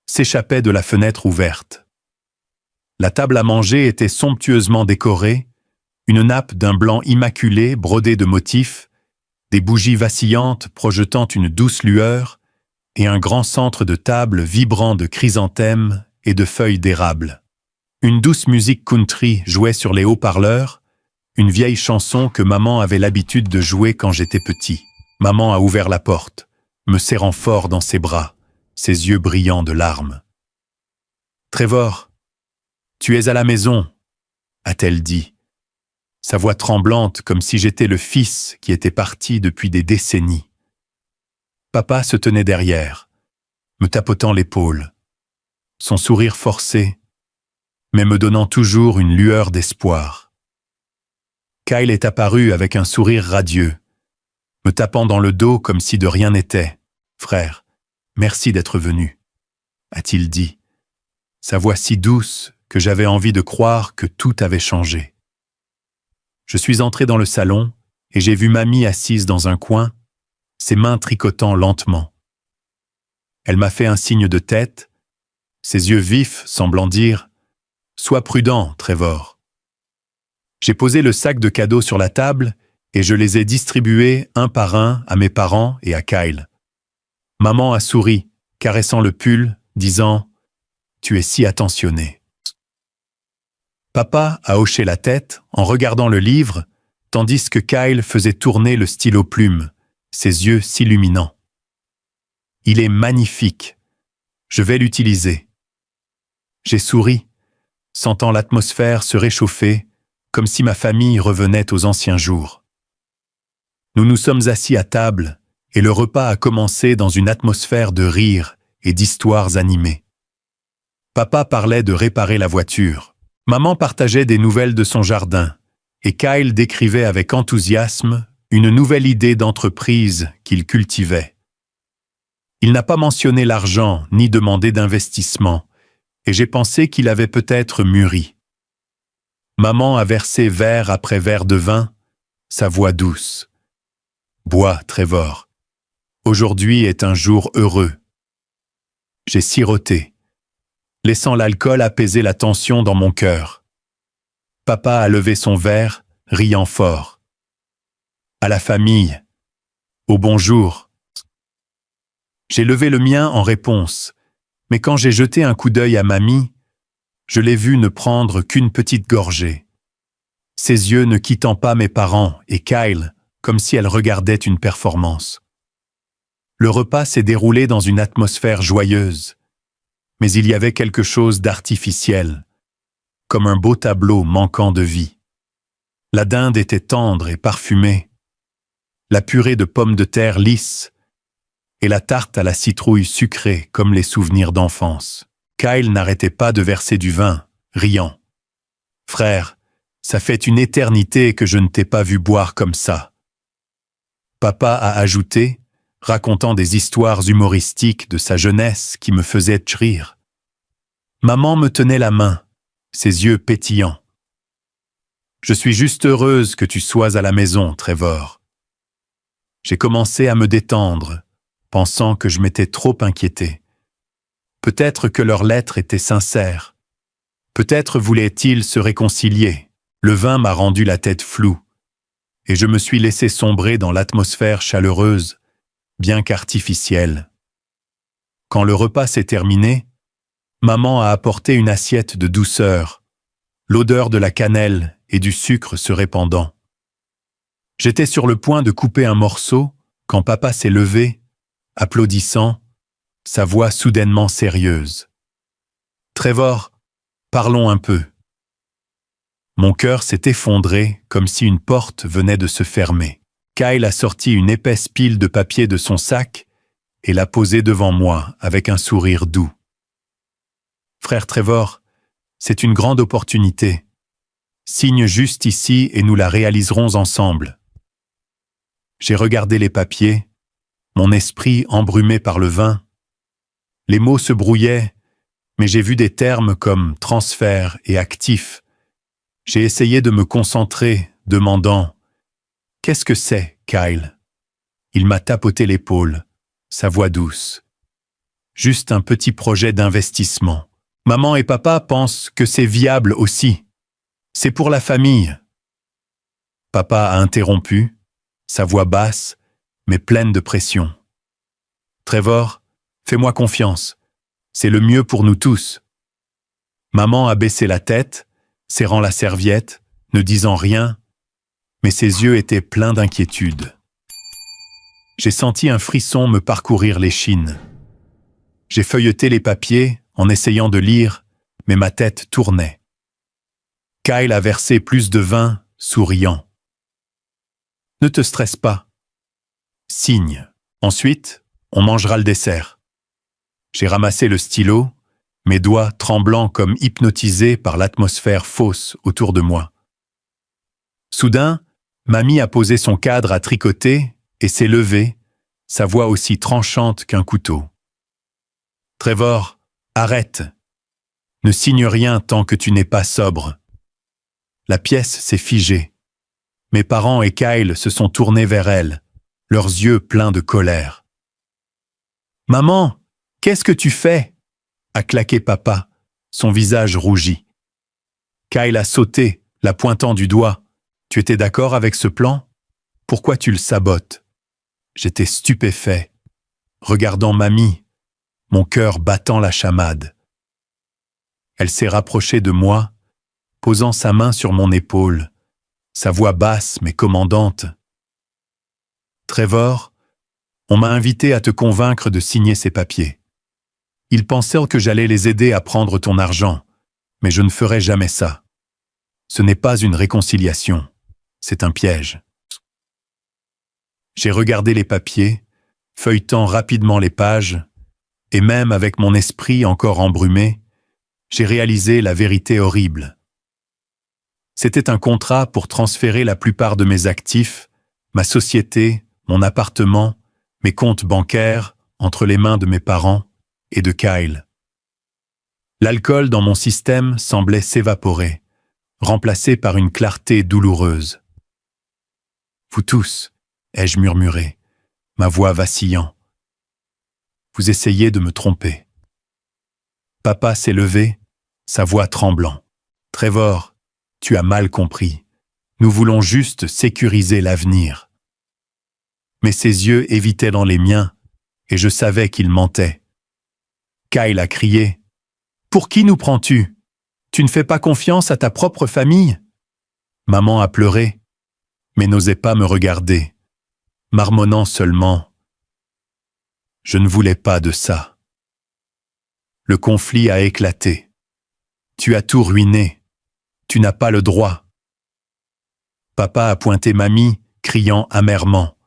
s'échappait de la fenêtre ouverte. La table à manger était somptueusement décorée, une nappe d'un blanc immaculé brodée de motifs, des bougies vacillantes projetant une douce lueur et un grand centre de table vibrant de chrysanthèmes et de feuilles d'érable. Une douce musique country jouait sur les haut-parleurs, une vieille chanson que maman avait l'habitude de jouer quand j'étais petit. Maman a ouvert la porte, me serrant fort dans ses bras, ses yeux brillants de larmes. « Trevor, tu es à la maison » a-t-elle dit, sa voix tremblante comme si j'étais le fils qui était parti depuis des décennies. Papa se tenait derrière, me tapotant l'épaule, son sourire forcé, mais me donnant toujours une lueur d'espoir. Kyle est apparu avec un sourire radieux, me tapant dans le dos comme si de rien n'était. « Frère, merci d'être venu » a-t-il dit, sa voix si douce que j'avais envie de croire que tout avait changé. Je suis entré dans le salon et j'ai vu mamie assise dans un coin, ses mains tricotant lentement. Elle m'a fait un signe de tête, ses yeux vifs semblant dire « Sois prudent, Trevor ». J'ai posé le sac de cadeaux sur la table et je les ai distribués un par un à mes parents et à Kyle. Maman a souri, caressant le pull, disant « Tu es si attentionné ». Papa a hoché la tête en regardant le livre, tandis que Kyle faisait tourner le stylo plume, ses yeux s'illuminant. « Il est magnifique. Je vais l'utiliser. » J'ai souri, sentant l'atmosphère se réchauffer, comme si ma famille revenait aux anciens jours. Nous nous sommes assis à table et le repas a commencé dans une atmosphère de rire et d'histoires animées. Papa parlait de réparer la voiture. Maman partageait des nouvelles de son jardin et Kyle décrivait avec enthousiasme une nouvelle idée d'entreprise qu'il cultivait. Il n'a pas mentionné l'argent ni demandé d'investissement et j'ai pensé qu'il avait peut-être mûri. Maman a versé verre après verre de vin, sa voix douce. « Bois, Trevor. Aujourd'hui est un jour heureux. » J'ai siroté, laissant l'alcool apaiser la tension dans mon cœur. Papa a levé son verre, riant fort. « À la famille. Au bonjour. » J'ai levé le mien en réponse, mais quand j'ai jeté un coup d'œil à mamie, je l'ai vue ne prendre qu'une petite gorgée, ses yeux ne quittant pas mes parents et Kyle, comme si elle regardait une performance. Le repas s'est déroulé dans une atmosphère joyeuse, mais il y avait quelque chose d'artificiel, comme un beau tableau manquant de vie. La dinde était tendre et parfumée, la purée de pommes de terre lisses, et la tarte à la citrouille sucrée comme les souvenirs d'enfance. Kyle n'arrêtait pas de verser du vin, riant. « Frère, ça fait une éternité que je ne t'ai pas vu boire comme ça. » Papa a ajouté, racontant des histoires humoristiques de sa jeunesse qui me faisaient rire. Maman me tenait la main, ses yeux pétillants. « Je suis juste heureuse que tu sois à la maison, Trevor. » J'ai commencé à me détendre, pensant que je m'étais trop inquiété. Peut-être que leur lettre était sincère. Peut-être voulaient-ils se réconcilier. Le vin m'a rendu la tête floue, et je me suis laissé sombrer dans l'atmosphère chaleureuse, bien qu'artificielle. Quand le repas s'est terminé, maman a apporté une assiette de douceur, l'odeur de la cannelle et du sucre se répandant. J'étais sur le point de couper un morceau quand papa s'est levé, applaudissant, sa voix soudainement sérieuse. « Trevor, parlons un peu. » Mon cœur s'est effondré comme si une porte venait de se fermer. Kyle a sorti une épaisse pile de papier de son sac et l'a posée devant moi avec un sourire doux. « Frère Trevor, c'est une grande opportunité. Signe juste ici et nous la réaliserons ensemble. » J'ai regardé les papiers, mon esprit embrumé par le vin. Les mots se brouillaient, mais j'ai vu des termes comme transfert et actif. J'ai essayé de me concentrer, demandant « Qu'est-ce que c'est, Kyle ?» Il m'a tapoté l'épaule, sa voix douce. « Juste un petit projet d'investissement. Maman et papa pensent que c'est viable aussi. C'est pour la famille. » Papa a interrompu, sa voix basse, mais pleine de pression. « Trevor, fais-moi confiance. C'est le mieux pour nous tous. » Maman a baissé la tête, serrant la serviette, ne disant rien, mais ses yeux étaient pleins d'inquiétude. J'ai senti un frisson me parcourir l'échine. J'ai feuilleté les papiers en essayant de lire, mais ma tête tournait. Kyle a versé plus de vin, souriant. « Ne te stresse pas. » Signe. Ensuite, on mangera le dessert. J'ai ramassé le stylo, mes doigts tremblants comme hypnotisés par l'atmosphère fausse autour de moi. Soudain, Mamie a posé son cadre à tricoter et s'est levée, sa voix aussi tranchante qu'un couteau. « Trevor, arrête. Ne signe rien tant que tu n'es pas sobre. » La pièce s'est figée. Mes parents et Kyle se sont tournés vers elle, leurs yeux pleins de colère. « Maman, qu'est-ce que tu fais ?» a claqué papa, son visage rougi. Kyle a sauté, la pointant du doigt. « Tu étais d'accord avec ce plan? Pourquoi tu le sabotes ?» J'étais stupéfait, regardant Mamie, mon cœur battant la chamade. Elle s'est rapprochée de moi, posant sa main sur mon épaule, sa voix basse mais commandante. « Trevor, on m'a invité à te convaincre de signer ces papiers. Ils pensaient que j'allais les aider à prendre ton argent, mais je ne ferai jamais ça. Ce n'est pas une réconciliation, c'est un piège. » J'ai regardé les papiers, feuilletant rapidement les pages, et même avec mon esprit encore embrumé, j'ai réalisé la vérité horrible. C'était un contrat pour transférer la plupart de mes actifs, ma société, mon appartement, mes comptes bancaires, entre les mains de mes parents et de Kyle. L'alcool dans mon système semblait s'évaporer, remplacé par une clarté douloureuse. « Vous tous, » ai-je murmuré, ma voix vacillant. « Vous essayez de me tromper. » Papa s'est levé, sa voix tremblant. « Trevor, tu as mal compris. Nous voulons juste sécuriser l'avenir. » Mais ses yeux évitaient dans les miens, et je savais qu'il mentait. Kyle a crié. « Pour qui nous prends-tu? Tu ne fais pas confiance à ta propre famille ?» Maman a pleuré, mais n'osait pas me regarder, marmonnant seulement. « Je ne voulais pas de ça. » Le conflit a éclaté. « Tu as tout ruiné. Tu n'as pas le droit. » Papa a pointé Mamie, criant amèrement.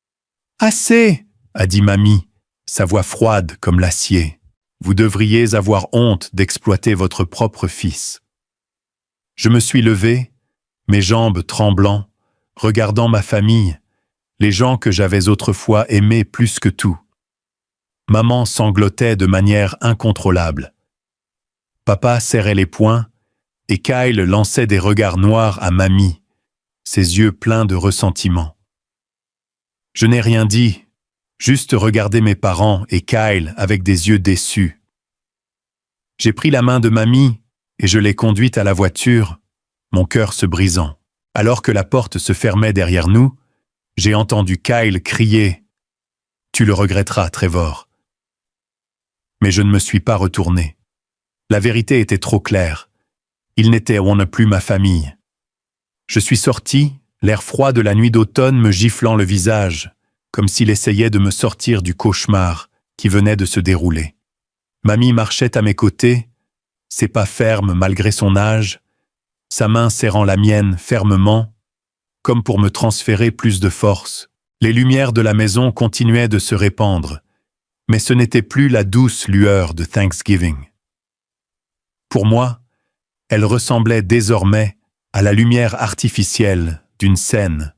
« Assez !» a dit Mamie, sa voix froide comme l'acier. « Vous devriez avoir honte d'exploiter votre propre fils. » Je me suis levé, mes jambes tremblant, regardant ma famille, les gens que j'avais autrefois aimés plus que tout. Maman sanglotait de manière incontrôlable. Papa serrait les poings, et Kyle lançait des regards noirs à Mamie, ses yeux pleins de ressentiment. Je n'ai rien dit, juste regardé mes parents et Kyle avec des yeux déçus. J'ai pris la main de Mamie et je l'ai conduite à la voiture, mon cœur se brisant. Alors que la porte se fermait derrière nous, j'ai entendu Kyle crier « Tu le regretteras, Trevor. » Mais je ne me suis pas retourné. La vérité était trop claire. Il n'était plus ma famille. Je suis sorti, l'air froid de la nuit d'automne me giflant le visage, comme s'il essayait de me sortir du cauchemar qui venait de se dérouler. Mamie marchait à mes côtés, ses pas fermes malgré son âge, sa main serrant la mienne fermement, comme pour me transférer plus de force. Les lumières de la maison continuaient de se répandre, mais ce n'était plus la douce lueur de Thanksgiving. Pour moi, elle ressemblait désormais à la lumière artificielle d'une scène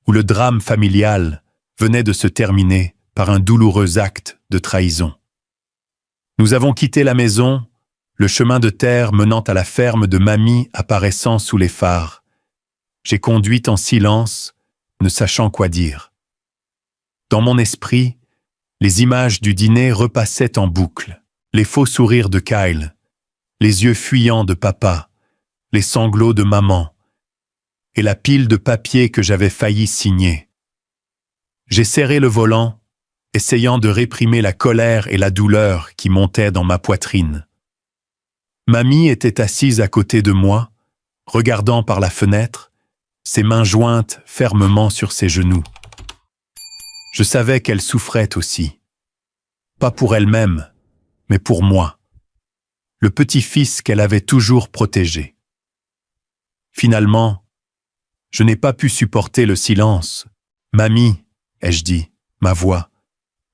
où le drame familial venait de se terminer par un douloureux acte de trahison. Nous avons quitté la maison, le chemin de terre menant à la ferme de Mamie apparaissant sous les phares. J'ai conduit en silence, ne sachant quoi dire. Dans mon esprit, les images du dîner repassaient en boucle, les faux sourires de Kyle, les yeux fuyants de papa, les sanglots de maman, et la pile de papiers que j'avais failli signer. J'ai serré le volant, essayant de réprimer la colère et la douleur qui montaient dans ma poitrine. Mamie était assise à côté de moi, regardant par la fenêtre, ses mains jointes fermement sur ses genoux. Je savais qu'elle souffrait aussi. Pas pour elle-même, mais pour moi, le petit-fils qu'elle avait toujours protégé. Finalement, je n'ai pas pu supporter le silence. « Mamie, ai-je dit, ma voix,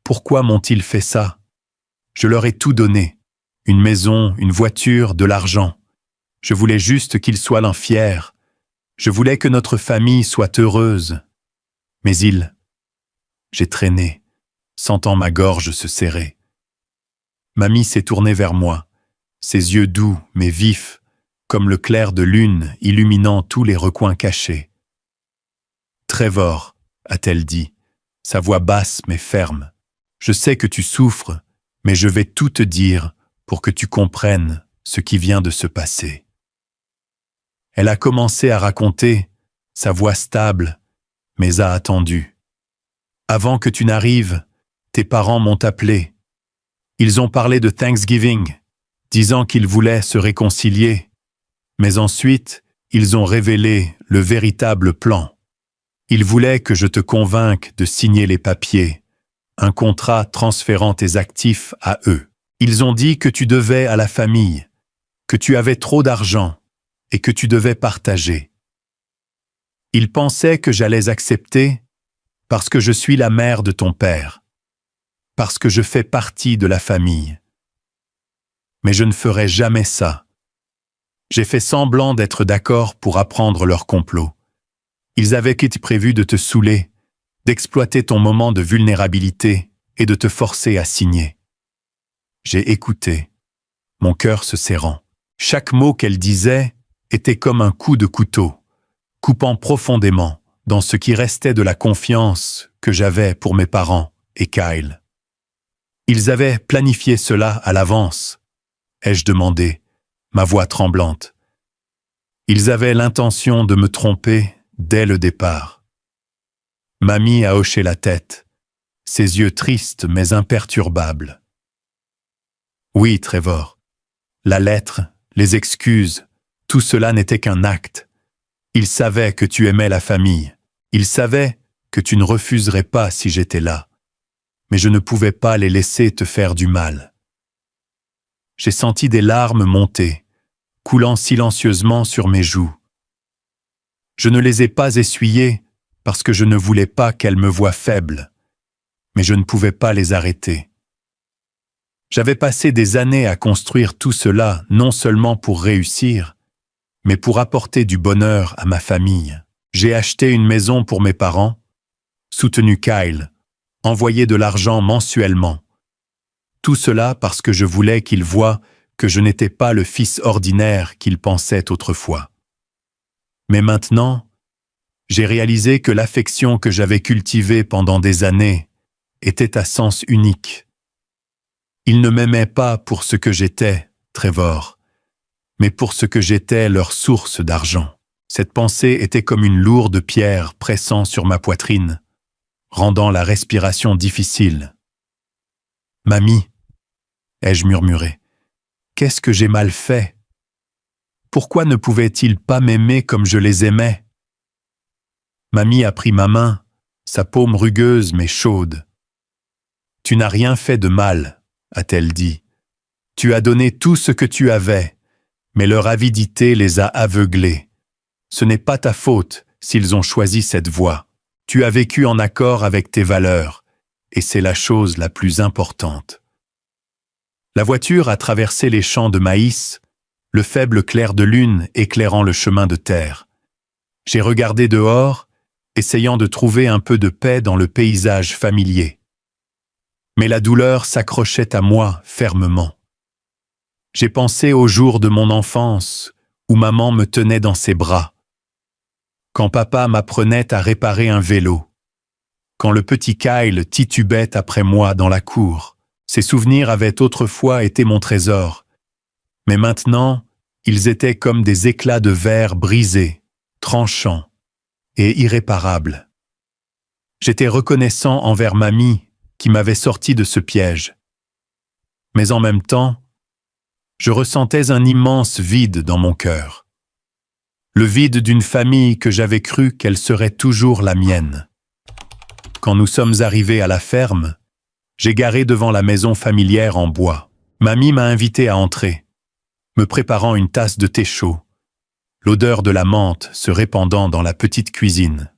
pourquoi m'ont-ils fait ça? Je leur ai tout donné, une maison, une voiture, de l'argent. Je voulais juste qu'ils soient l'un fiers. Je voulais que notre famille soit heureuse. Mais ils... » J'ai traîné, sentant ma gorge se serrer. Mamie s'est tournée vers moi, ses yeux doux mais vifs, comme le clair de lune illuminant tous les recoins cachés. « Trevor, a-t-elle dit, sa voix basse mais ferme, je sais que tu souffres, mais je vais tout te dire pour que tu comprennes ce qui vient de se passer. » Elle a commencé à raconter, sa voix stable, mais a attendu. « Avant que tu n'arrives, tes parents m'ont appelé. Ils ont parlé de Thanksgiving, disant qu'ils voulaient se réconcilier. Mais ensuite, ils ont révélé le véritable plan. Ils voulaient que je te convainque de signer les papiers, un contrat transférant tes actifs à eux. Ils ont dit que tu devais à la famille, que tu avais trop d'argent et que tu devais partager. Ils pensaient que j'allais accepter parce que je suis la mère de ton père, parce que je fais partie de la famille. Mais je ne ferai jamais ça. J'ai fait semblant d'être d'accord pour apprendre leur complot. Ils avaient prévu de te saouler, d'exploiter ton moment de vulnérabilité et de te forcer à signer. J'ai écouté, mon cœur se serrant. Chaque mot qu'elle disait était comme un coup de couteau, coupant profondément dans ce qui restait de la confiance que j'avais pour mes parents et Kyle. Ils avaient planifié cela à l'avance, ai-je demandé, ma voix tremblante. Ils avaient l'intention de me tromper dès le départ. Mamie a hoché la tête, ses yeux tristes mais imperturbables. Oui, Trevor, la lettre, les excuses, tout cela n'était qu'un acte. Ils savaient que tu aimais la famille. Ils savaient que tu ne refuserais pas si j'étais là. Mais je ne pouvais pas les laisser te faire du mal. J'ai senti des larmes monter, coulant silencieusement sur mes joues. Je ne les ai pas essuyées parce que je ne voulais pas qu'elles me voient faible, mais je ne pouvais pas les arrêter. J'avais passé des années à construire tout cela non seulement pour réussir, mais pour apporter du bonheur à ma famille. J'ai acheté une maison pour mes parents, soutenu Kyle, envoyé de l'argent mensuellement. Tout cela parce que je voulais qu'ils voient que je n'étais pas le fils ordinaire qu'ils pensaient autrefois. Mais maintenant, j'ai réalisé que l'affection que j'avais cultivée pendant des années était à sens unique. Ils ne m'aimaient pas pour ce que j'étais, Trevor, mais pour ce que j'étais leur source d'argent. Cette pensée était comme une lourde pierre pressant sur ma poitrine, rendant la respiration difficile. « Mamie, ai-je murmuré, qu'est-ce que j'ai mal fait? Pourquoi ne pouvaient-ils pas m'aimer comme je les aimais? » Mamie a pris ma main, sa paume rugueuse mais chaude. « Tu n'as rien fait de mal, a-t-elle dit. Tu as donné tout ce que tu avais, mais leur avidité les a aveuglés. Ce n'est pas ta faute s'ils ont choisi cette voie. Tu as vécu en accord avec tes valeurs, et c'est la chose la plus importante. » La voiture a traversé les champs de maïs, le faible clair de lune éclairant le chemin de terre. J'ai regardé dehors, essayant de trouver un peu de paix dans le paysage familier. Mais la douleur s'accrochait à moi fermement. J'ai pensé aux jours de mon enfance, où maman me tenait dans ses bras, quand papa m'apprenait à réparer un vélo, quand le petit Kyle titubait après moi dans la cour. Ces souvenirs avaient autrefois été mon trésor, mais maintenant, ils étaient comme des éclats de verre brisés, tranchants et irréparables. J'étais reconnaissant envers mamie qui m'avait sorti de ce piège. Mais en même temps, Je ressentais un immense vide dans mon cœur. Le vide d'une famille que j'avais cru qu'elle serait toujours la mienne. Quand nous sommes arrivés à la ferme, j'ai garé devant la maison familière en bois. Mamie m'a invité à entrer, me préparant une tasse de thé chaud, l'odeur de la menthe se répandant dans la petite cuisine.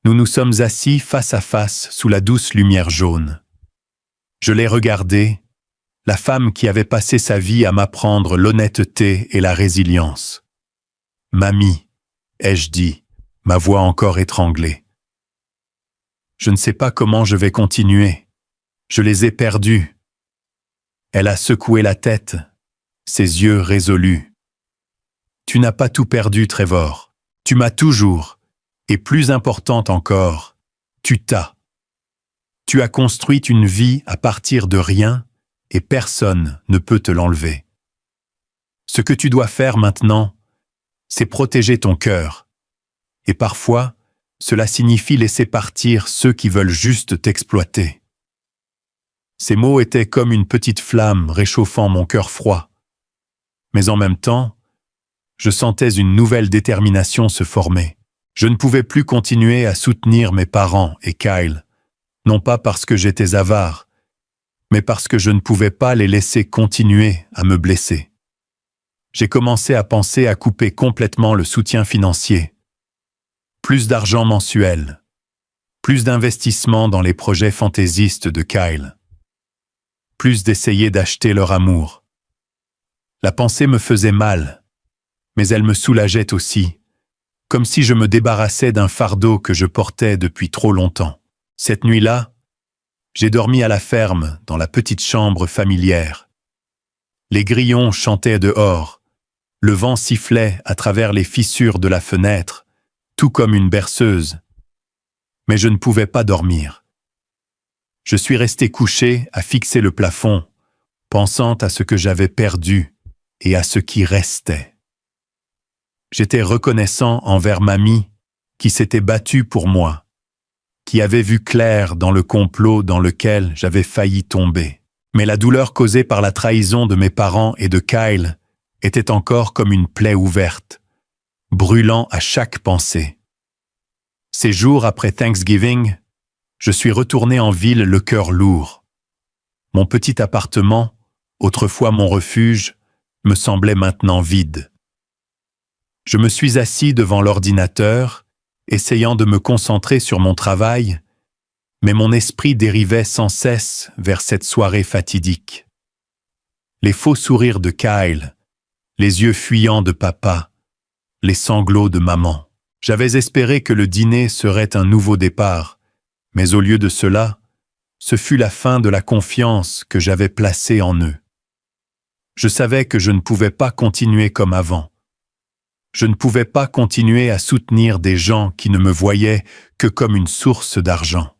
Nous nous sommes assis face à face sous la douce lumière jaune. Je l'ai regardée, la femme qui avait passé sa vie à m'apprendre l'honnêteté et la résilience. « Mamie », ai-je dit, ma voix encore étranglée. Je ne sais pas comment je vais continuer. Je les ai perdus. Elle a secoué la tête, ses yeux résolus. Tu n'as pas tout perdu, Trevor. Tu m'as toujours, et plus importante encore, tu t'as. Tu as construit une vie à partir de rien et personne ne peut te l'enlever. Ce que tu dois faire maintenant, c'est protéger ton cœur. Et parfois, cela signifie laisser partir ceux qui veulent juste t'exploiter. Ces mots étaient comme une petite flamme réchauffant mon cœur froid. Mais en même temps, je sentais une nouvelle détermination se former. Je ne pouvais plus continuer à soutenir mes parents et Kyle, non pas parce que j'étais avare, mais parce que je ne pouvais pas les laisser continuer à me blesser. J'ai commencé à penser à couper complètement le soutien financier. Plus d'argent mensuel, plus d'investissement dans les projets fantaisistes de Kyle, plus d'essayer d'acheter leur amour. La pensée me faisait mal, mais elle me soulageait aussi, comme si je me débarrassais d'un fardeau que je portais depuis trop longtemps. Cette nuit-là, j'ai dormi à la ferme, dans la petite chambre familière. Les grillons chantaient dehors, le vent sifflait à travers les fissures de la fenêtre, tout comme une berceuse. Mais je ne pouvais pas dormir. Je suis resté couché à fixer le plafond, pensant à ce que j'avais perdu et à ce qui restait. J'étais reconnaissant envers Mamie, qui s'était battue pour moi, qui avait vu clair dans le complot dans lequel j'avais failli tomber. Mais la douleur causée par la trahison de mes parents et de Kyle était encore comme une plaie ouverte, brûlant à chaque pensée. Ces jours après Thanksgiving, je suis retourné en ville le cœur lourd. Mon petit appartement, autrefois mon refuge, me semblait maintenant vide. Je me suis assis devant l'ordinateur, essayant de me concentrer sur mon travail, mais mon esprit dérivait sans cesse vers cette soirée fatidique. Les faux sourires de Kyle, les yeux fuyants de papa, les sanglots de maman. J'avais espéré que le dîner serait un nouveau départ, mais au lieu de cela, ce fut la fin de la confiance que j'avais placée en eux. Je savais que je ne pouvais pas continuer comme avant. Je ne pouvais pas continuer à soutenir des gens qui ne me voyaient que comme une source d'argent.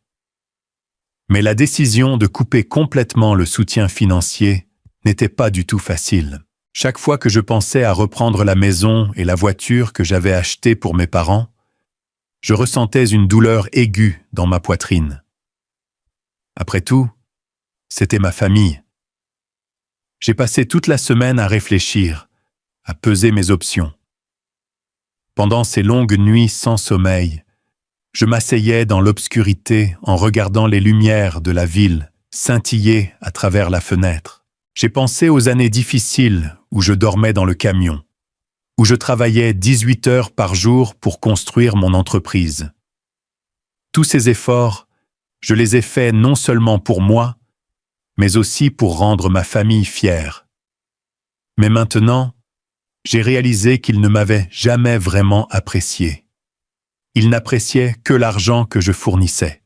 Mais la décision de couper complètement le soutien financier n'était pas du tout facile. Chaque fois que je pensais à reprendre la maison et la voiture que j'avais achetée pour mes parents, je ressentais une douleur aiguë dans ma poitrine. Après tout, c'était ma famille. J'ai passé toute la semaine à réfléchir, à peser mes options. Pendant ces longues nuits sans sommeil, je m'asseyais dans l'obscurité en regardant les lumières de la ville scintiller à travers la fenêtre. J'ai pensé aux années difficiles où je dormais dans le camion, où je travaillais 18 heures par jour pour construire mon entreprise. Tous ces efforts, je les ai faits non seulement pour moi, mais aussi pour rendre ma famille fière. Mais maintenant, j'ai réalisé qu'ils ne m'avaient jamais vraiment apprécié. Ils n'appréciaient que l'argent que je fournissais.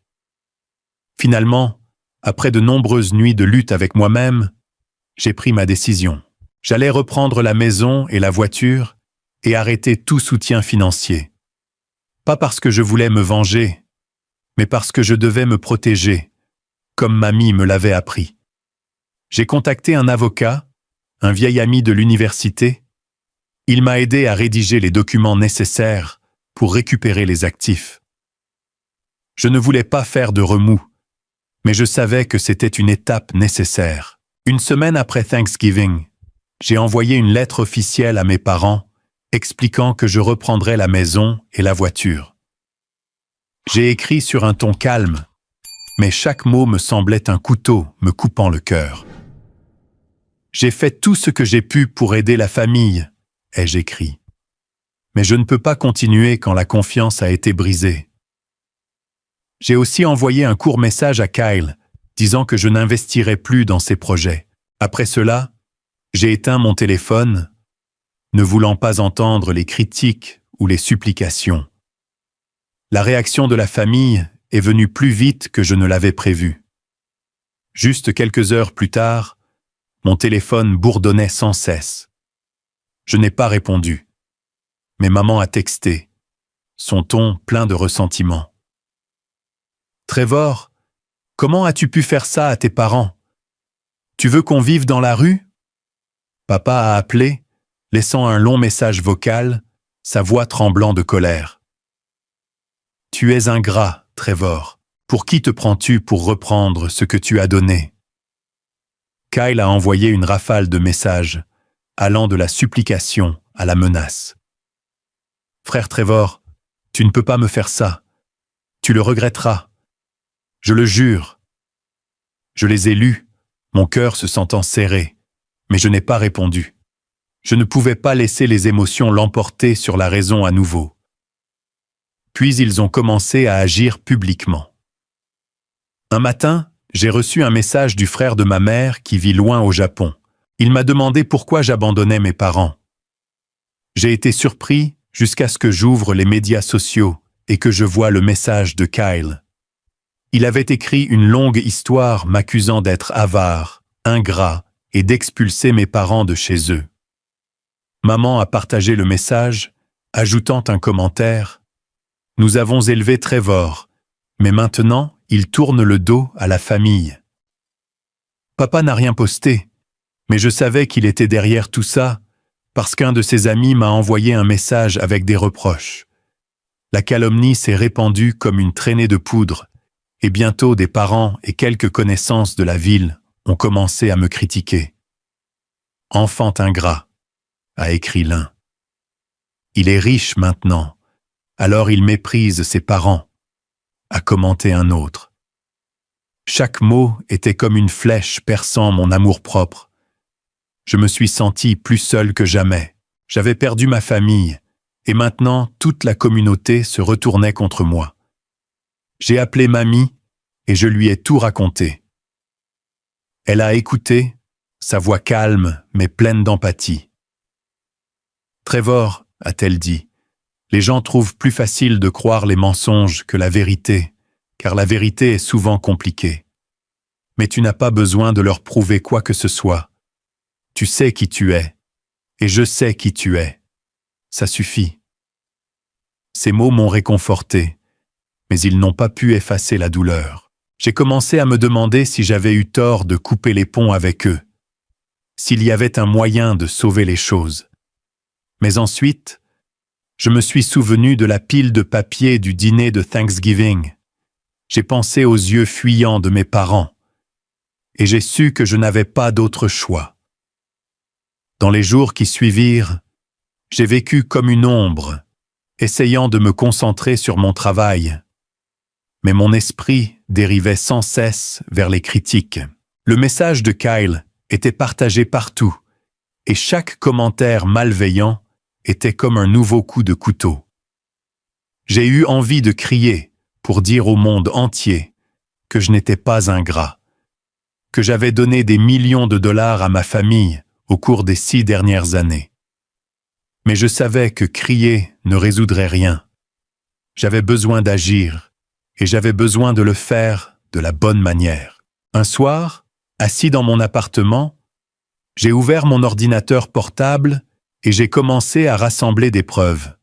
Finalement, après de nombreuses nuits de lutte avec moi-même, j'ai pris ma décision. J'allais reprendre la maison et la voiture et arrêter tout soutien financier. Pas parce que je voulais me venger, mais parce que je devais me protéger, comme Mamie me l'avait appris. J'ai contacté un avocat, un vieil ami de l'université. Il m'a aidé à rédiger les documents nécessaires pour récupérer les actifs. Je ne voulais pas faire de remous, mais je savais que c'était une étape nécessaire. Une semaine après Thanksgiving, J'ai envoyé une lettre officielle à mes parents, expliquant que je reprendrais la maison et la voiture. J'ai écrit sur un ton calme, mais chaque mot me semblait un couteau me coupant le cœur. J'ai fait tout ce que j'ai pu pour aider la famille, ai-je écrit. Mais je ne peux pas continuer quand la confiance a été brisée. J'ai aussi envoyé un court message à Kyle, disant que je n'investirais plus dans ses projets. Après cela, j'ai éteint mon téléphone, ne voulant pas entendre les critiques ou les supplications. La réaction de la famille est venue plus vite que je ne l'avais prévu. Juste quelques heures plus tard, mon téléphone bourdonnait sans cesse. Je n'ai pas répondu. Mais maman a texté, son ton plein de ressentiment. « Trevor, comment as-tu pu faire ça à tes parents? Tu veux qu'on vive dans la rue ?» Papa a appelé, laissant un long message vocal, sa voix tremblant de colère. « Tu es ingrat, Trevor. Pour qui te prends-tu pour reprendre ce que tu as donné ?» Kyle a envoyé une rafale de messages, allant de la supplication à la menace. « Frère Trevor, tu ne peux pas me faire ça. Tu le regretteras. Je le jure. » Je les ai lus, mon cœur se sentant serré, mais je n'ai pas répondu. Je ne pouvais pas laisser les émotions l'emporter sur la raison à nouveau. Puis ils ont commencé à agir publiquement. Un matin, j'ai reçu un message du frère de ma mère qui vit loin au Japon. Il m'a demandé pourquoi j'abandonnais mes parents. J'ai été surpris jusqu'à ce que j'ouvre les médias sociaux et que je vois le message de Kyle. Il avait écrit une longue histoire m'accusant d'être avare, ingrat et d'expulser mes parents de chez eux. Maman a partagé le message, ajoutant un commentaire. « Nous avons élevé Trevor, mais maintenant, il tourne le dos à la famille. » Papa n'a rien posté, mais je savais qu'il était derrière tout ça parce qu'un de ses amis m'a envoyé un message avec des reproches. La calomnie s'est répandue comme une traînée de poudre, et bientôt des parents et quelques connaissances de la ville ont commencé à me critiquer. « Enfant ingrat », a écrit l'un. « Il est riche maintenant, alors il méprise ses parents », a commenté un autre. Chaque mot était comme une flèche perçant mon amour-propre. Je me suis senti plus seul que jamais. J'avais perdu ma famille, et maintenant toute la communauté se retournait contre moi. J'ai appelé mamie, et je lui ai tout raconté. Elle a écouté, sa voix calme mais pleine d'empathie. « Trevor, a-t-elle dit, les gens trouvent plus facile de croire les mensonges que la vérité, car la vérité est souvent compliquée. Mais tu n'as pas besoin de leur prouver quoi que ce soit. Tu sais qui tu es, et je sais qui tu es. Ça suffit. » Ces mots m'ont réconforté, mais ils n'ont pas pu effacer la douleur. J'ai commencé à me demander si j'avais eu tort de couper les ponts avec eux, s'il y avait un moyen de sauver les choses. Mais ensuite, je me suis souvenu de la pile de papier du dîner de Thanksgiving. J'ai pensé aux yeux fuyants de mes parents, et j'ai su que je n'avais pas d'autre choix. Dans les jours qui suivirent, j'ai vécu comme une ombre, essayant de me concentrer sur mon travail. Mais mon esprit dérivait sans cesse vers les critiques. Le message de Kyle était partagé partout, et chaque commentaire malveillant était comme un nouveau coup de couteau. J'ai eu envie de crier pour dire au monde entier que je n'étais pas ingrat, que j'avais donné des millions de dollars à ma famille au cours des 6 dernières années. Mais je savais que crier ne résoudrait rien. J'avais besoin d'agir, et j'avais besoin de le faire de la bonne manière. Un soir, assis dans mon appartement, j'ai ouvert mon ordinateur portable et j'ai commencé à rassembler des preuves.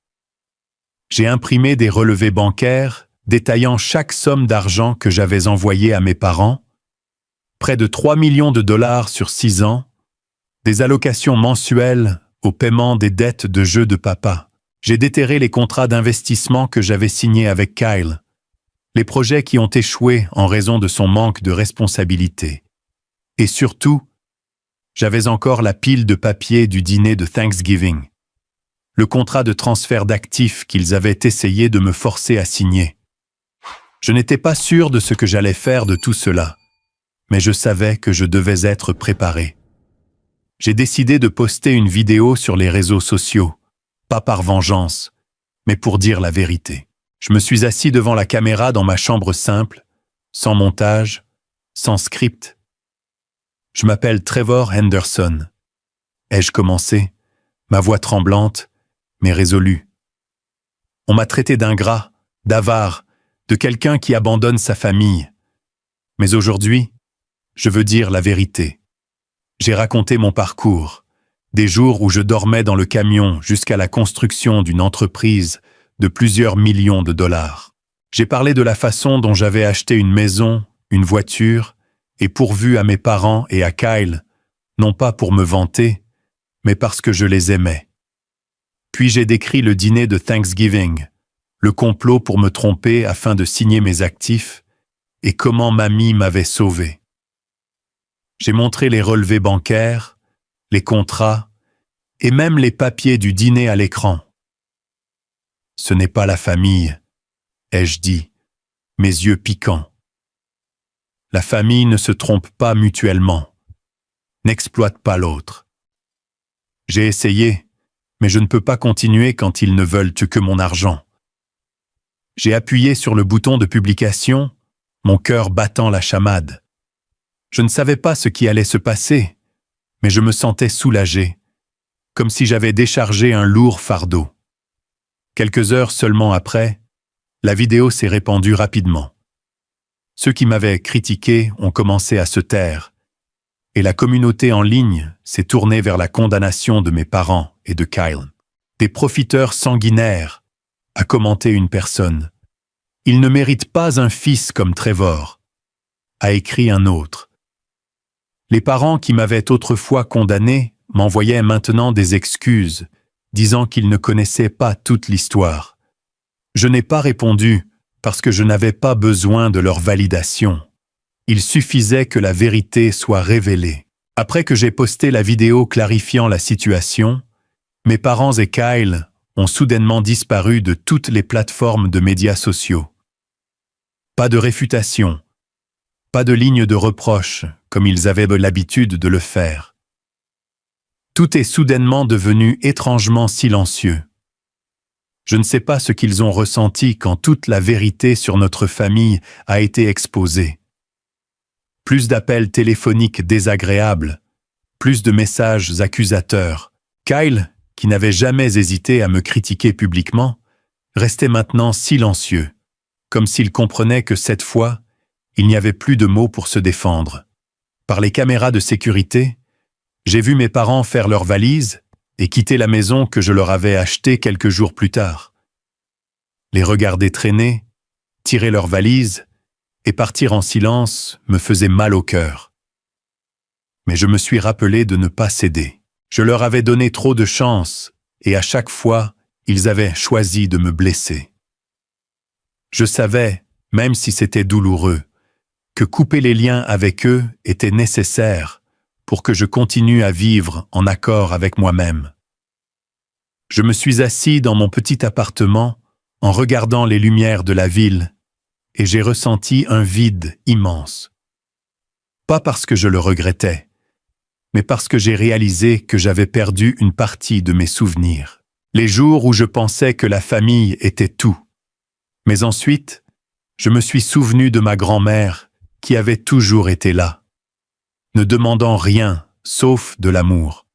J'ai imprimé des relevés bancaires détaillant chaque somme d'argent que j'avais envoyée à mes parents, près de 3 millions de dollars sur 6 ans, des allocations mensuelles au paiement des dettes de jeux de papa. J'ai déterré les contrats d'investissement que j'avais signés avec Kyle, les projets qui ont échoué en raison de son manque de responsabilité. Et surtout, J'avais encore la pile de papier du dîner de Thanksgiving. Le contrat de transfert d'actifs qu'ils avaient essayé de me forcer à signer. Je n'étais pas sûr de ce que j'allais faire de tout cela, mais je savais que je devais être préparé. J'ai décidé de poster une vidéo sur les réseaux sociaux, pas par vengeance, mais pour dire la vérité. Je me suis assis devant la caméra dans ma chambre simple, sans montage, sans script. Je m'appelle Trevor Henderson. Ai-je commencé, ma voix tremblante, mais résolue. On m'a traité d'ingrat, d'avare, de quelqu'un qui abandonne sa famille. Mais aujourd'hui, je veux dire la vérité. J'ai raconté mon parcours, des jours où je dormais dans le camion jusqu'à la construction d'une entreprise de plusieurs millions de dollars. J'ai parlé de la façon dont j'avais acheté une maison, une voiture, et pourvu à mes parents et à Kyle, non pas pour me vanter, mais parce que je les aimais. Puis j'ai décrit le dîner de Thanksgiving, le complot pour me tromper afin de signer mes actifs, et comment mamie m'avait sauvé. J'ai montré les relevés bancaires, les contrats, et même les papiers du dîner à l'écran. Ce n'est pas la famille, ai-je dit, mes yeux piquants. La famille ne se trompe pas mutuellement, n'exploite pas l'autre. J'ai essayé, mais je ne peux pas continuer quand ils ne veulent que mon argent. J'ai appuyé sur le bouton de publication, mon cœur battant la chamade. Je ne savais pas ce qui allait se passer, mais je me sentais soulagé, comme si j'avais déchargé un lourd fardeau. Quelques heures seulement après, la vidéo s'est répandue rapidement. Ceux qui m'avaient critiqué ont commencé à se taire, et la communauté en ligne s'est tournée vers la condamnation de mes parents et de Kyle. Des profiteurs sanguinaires, a commenté une personne. Ils ne méritent pas un fils comme Trevor, a écrit un autre. Les parents qui m'avaient autrefois condamné m'envoyaient maintenant des excuses, disant qu'ils ne connaissaient pas toute l'histoire. Je n'ai pas répondu parce que je n'avais pas besoin de leur validation. Il suffisait que la vérité soit révélée. Après que j'ai posté la vidéo clarifiant la situation, mes parents et Kyle ont soudainement disparu de toutes les plateformes de médias sociaux. Pas de réfutation, pas de ligne de reproche, comme ils avaient l'habitude de le faire. Tout est soudainement devenu étrangement silencieux. Je ne sais pas ce qu'ils ont ressenti quand toute la vérité sur notre famille a été exposée. Plus d'appels téléphoniques désagréables, plus de messages accusateurs. Kyle, qui n'avait jamais hésité à me critiquer publiquement, restait maintenant silencieux, comme s'il comprenait que cette fois, il n'y avait plus de mots pour se défendre. Par les caméras de sécurité, j'ai vu mes parents faire leurs valises et quitter la maison que je leur avais achetée quelques jours plus tard. Les regarder traîner, tirer leurs valises et partir en silence me faisait mal au cœur. Mais je me suis rappelé de ne pas céder. Je leur avais donné trop de chance et à chaque fois, ils avaient choisi de me blesser. Je savais, même si c'était douloureux, que couper les liens avec eux était nécessaire pour que je continue à vivre en accord avec moi-même. Je me suis assis dans mon petit appartement en regardant les lumières de la ville et j'ai ressenti un vide immense. Pas parce que je le regrettais, mais parce que j'ai réalisé que j'avais perdu une partie de mes souvenirs. Les jours où je pensais que la famille était tout. Mais ensuite, je me suis souvenu de ma grand-mère qui avait toujours été là, ne demandant rien sauf de l'amour.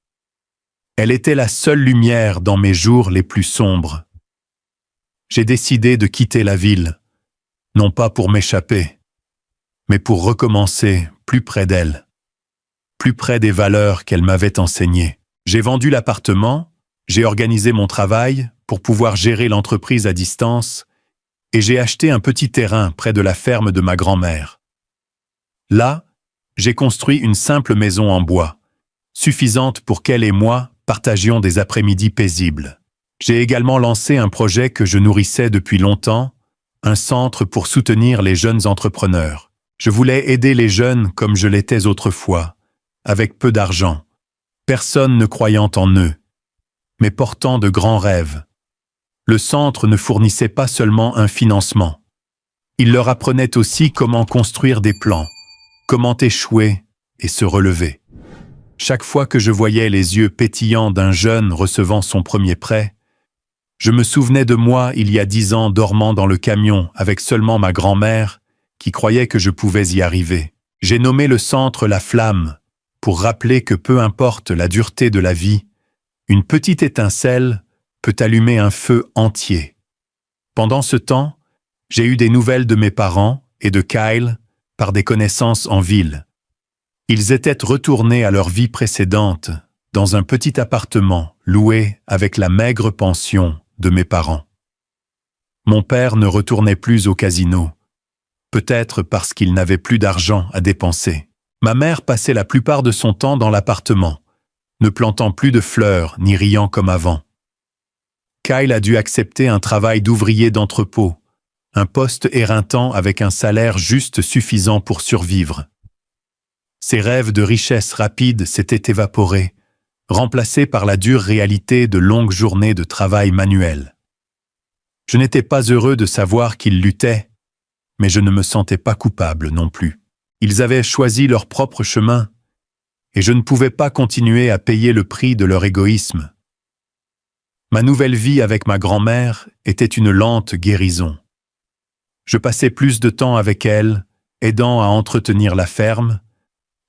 Elle était la seule lumière dans mes jours les plus sombres. J'ai décidé de quitter la ville, non pas pour m'échapper, mais pour recommencer plus près d'elle, plus près des valeurs qu'elle m'avait enseignées. J'ai vendu l'appartement, j'ai organisé mon travail pour pouvoir gérer l'entreprise à distance et j'ai acheté un petit terrain près de la ferme de ma grand-mère. Là, j'ai construit une simple maison en bois, suffisante pour qu'elle et moi partagions des après-midi paisibles. J'ai également lancé un projet que je nourrissais depuis longtemps, un centre pour soutenir les jeunes entrepreneurs. Je voulais aider les jeunes comme je l'étais autrefois, avec peu d'argent, personne ne croyant en eux, mais portant de grands rêves. Le centre ne fournissait pas seulement un financement. Il leur apprenait aussi comment construire des plans, comment échouer et se relever. Chaque fois que je voyais les yeux pétillants d'un jeune recevant son premier prêt, je me souvenais de moi il y a 10 ans dormant dans le camion avec seulement ma grand-mère qui croyait que je pouvais y arriver. J'ai nommé le centre la flamme pour rappeler que peu importe la dureté de la vie, une petite étincelle peut allumer un feu entier. Pendant ce temps, j'ai eu des nouvelles de mes parents et de Kyle par des connaissances en ville. Ils étaient retournés à leur vie précédente, dans un petit appartement loué avec la maigre pension de mes parents. Mon père ne retournait plus au casino, peut-être parce qu'il n'avait plus d'argent à dépenser. Ma mère passait la plupart de son temps dans l'appartement, ne plantant plus de fleurs ni riant comme avant. Kyle a dû accepter un travail d'ouvrier d'entrepôt, un poste éreintant avec un salaire juste suffisant pour survivre. Ses rêves de richesse rapide s'étaient évaporés, remplacés par la dure réalité de longues journées de travail manuel. Je n'étais pas heureux de savoir qu'ils luttaient, mais je ne me sentais pas coupable non plus. Ils avaient choisi leur propre chemin, et je ne pouvais pas continuer à payer le prix de leur égoïsme. Ma nouvelle vie avec ma grand-mère était une lente guérison. Je passais plus de temps avec elle, aidant à entretenir la ferme,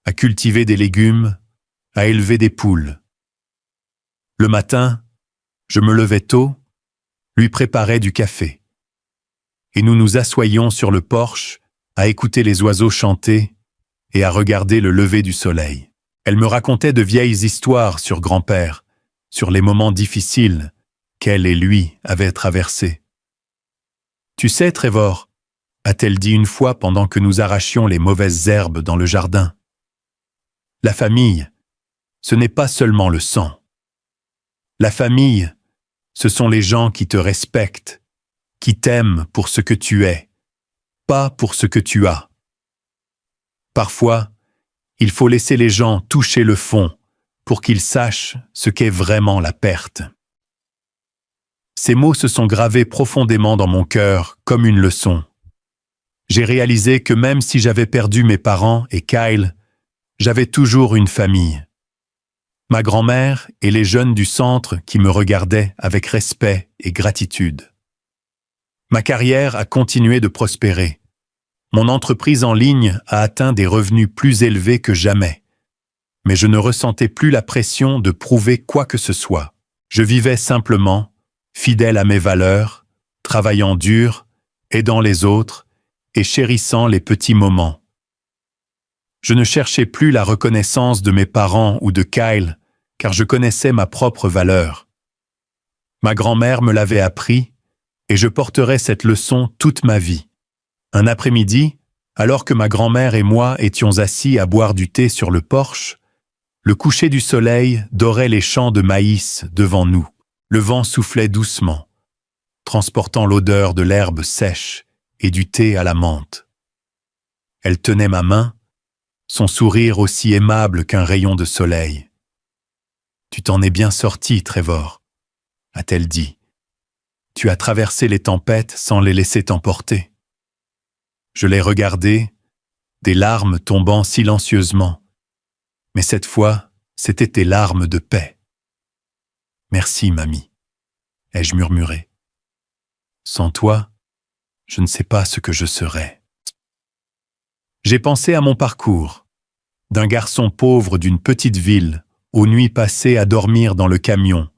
à cultiver des légumes, à élever des poules. Le matin, je me levais tôt, lui préparais du café. Et nous nous assoyions sur le porche à écouter les oiseaux chanter et à regarder le lever du soleil. Elle me racontait de vieilles histoires sur grand-père, sur les moments difficiles qu'elle et lui avaient traversés. « Tu sais, Trevor, » a-t-elle dit une fois pendant que nous arrachions les mauvaises herbes dans le jardin. « La famille, ce n'est pas seulement le sang. La famille, ce sont les gens qui te respectent, qui t'aiment pour ce que tu es, pas pour ce que tu as. Parfois, il faut laisser les gens toucher le fond pour qu'ils sachent ce qu'est vraiment la perte. » Ces mots se sont gravés profondément dans mon cœur comme une leçon. J'ai réalisé que même si j'avais perdu mes parents et Kyle, j'avais toujours une famille. Ma grand-mère et les jeunes du centre qui me regardaient avec respect et gratitude. Ma carrière a continué de prospérer. Mon entreprise en ligne a atteint des revenus plus élevés que jamais. Mais je ne ressentais plus la pression de prouver quoi que ce soit. Je vivais simplement, fidèle à mes valeurs, travaillant dur, aidant les autres et chérissant les petits moments. Je ne cherchais plus la reconnaissance de mes parents ou de Kyle, car je connaissais ma propre valeur. Ma grand-mère me l'avait appris, et je porterai cette leçon toute ma vie. Un après-midi, alors que ma grand-mère et moi étions assis à boire du thé sur le porche, le coucher du soleil dorait les champs de maïs devant nous. Le vent soufflait doucement, transportant l'odeur de l'herbe sèche et du thé à la menthe. Elle tenait ma main, son sourire aussi aimable qu'un rayon de soleil. « Tu t'en es bien sorti, Trevor, » a-t-elle dit. « Tu as traversé les tempêtes sans les laisser t'emporter. » Je l'ai regardée, des larmes tombant silencieusement. Mais cette fois, c'étaient tes larmes de paix. « Merci, mamie, » ai-je murmuré. « Sans toi, je ne sais pas ce que je serais. » J'ai pensé à mon parcours, d'un garçon pauvre d'une petite ville, aux nuits passées à dormir dans le camion,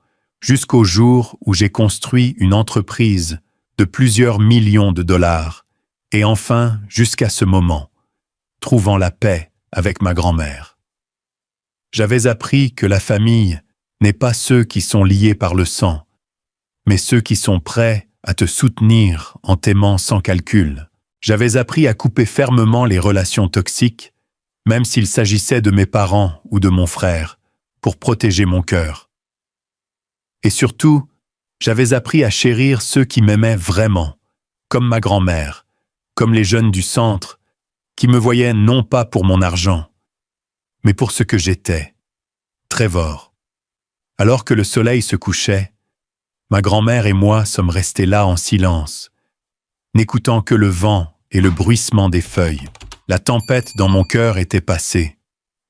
jusqu'au jour où j'ai construit une entreprise de plusieurs millions de dollars, et enfin jusqu'à ce moment, trouvant la paix avec ma grand-mère. J'avais appris que la famille n'est pas ceux qui sont liés par le sang, mais ceux qui sont prêts à te soutenir en t'aimant sans calcul. J'avais appris à couper fermement les relations toxiques, même s'il s'agissait de mes parents ou de mon frère, pour protéger mon cœur. Et surtout, j'avais appris à chérir ceux qui m'aimaient vraiment, comme ma grand-mère, comme les jeunes du centre, qui me voyaient non pas pour mon argent, mais pour ce que j'étais, Trevor. Alors que le soleil se couchait, ma grand-mère et moi sommes restés là en silence, n'écoutant que le vent et le bruissement des feuilles. La tempête dans mon cœur était passée,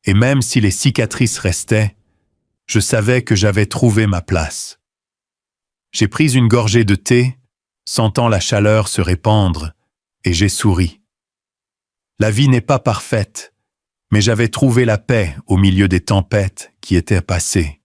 et même si les cicatrices restaient, je savais que j'avais trouvé ma place. J'ai pris une gorgée de thé, sentant la chaleur se répandre, et j'ai souri. La vie n'est pas parfaite, mais j'avais trouvé la paix au milieu des tempêtes qui étaient passées.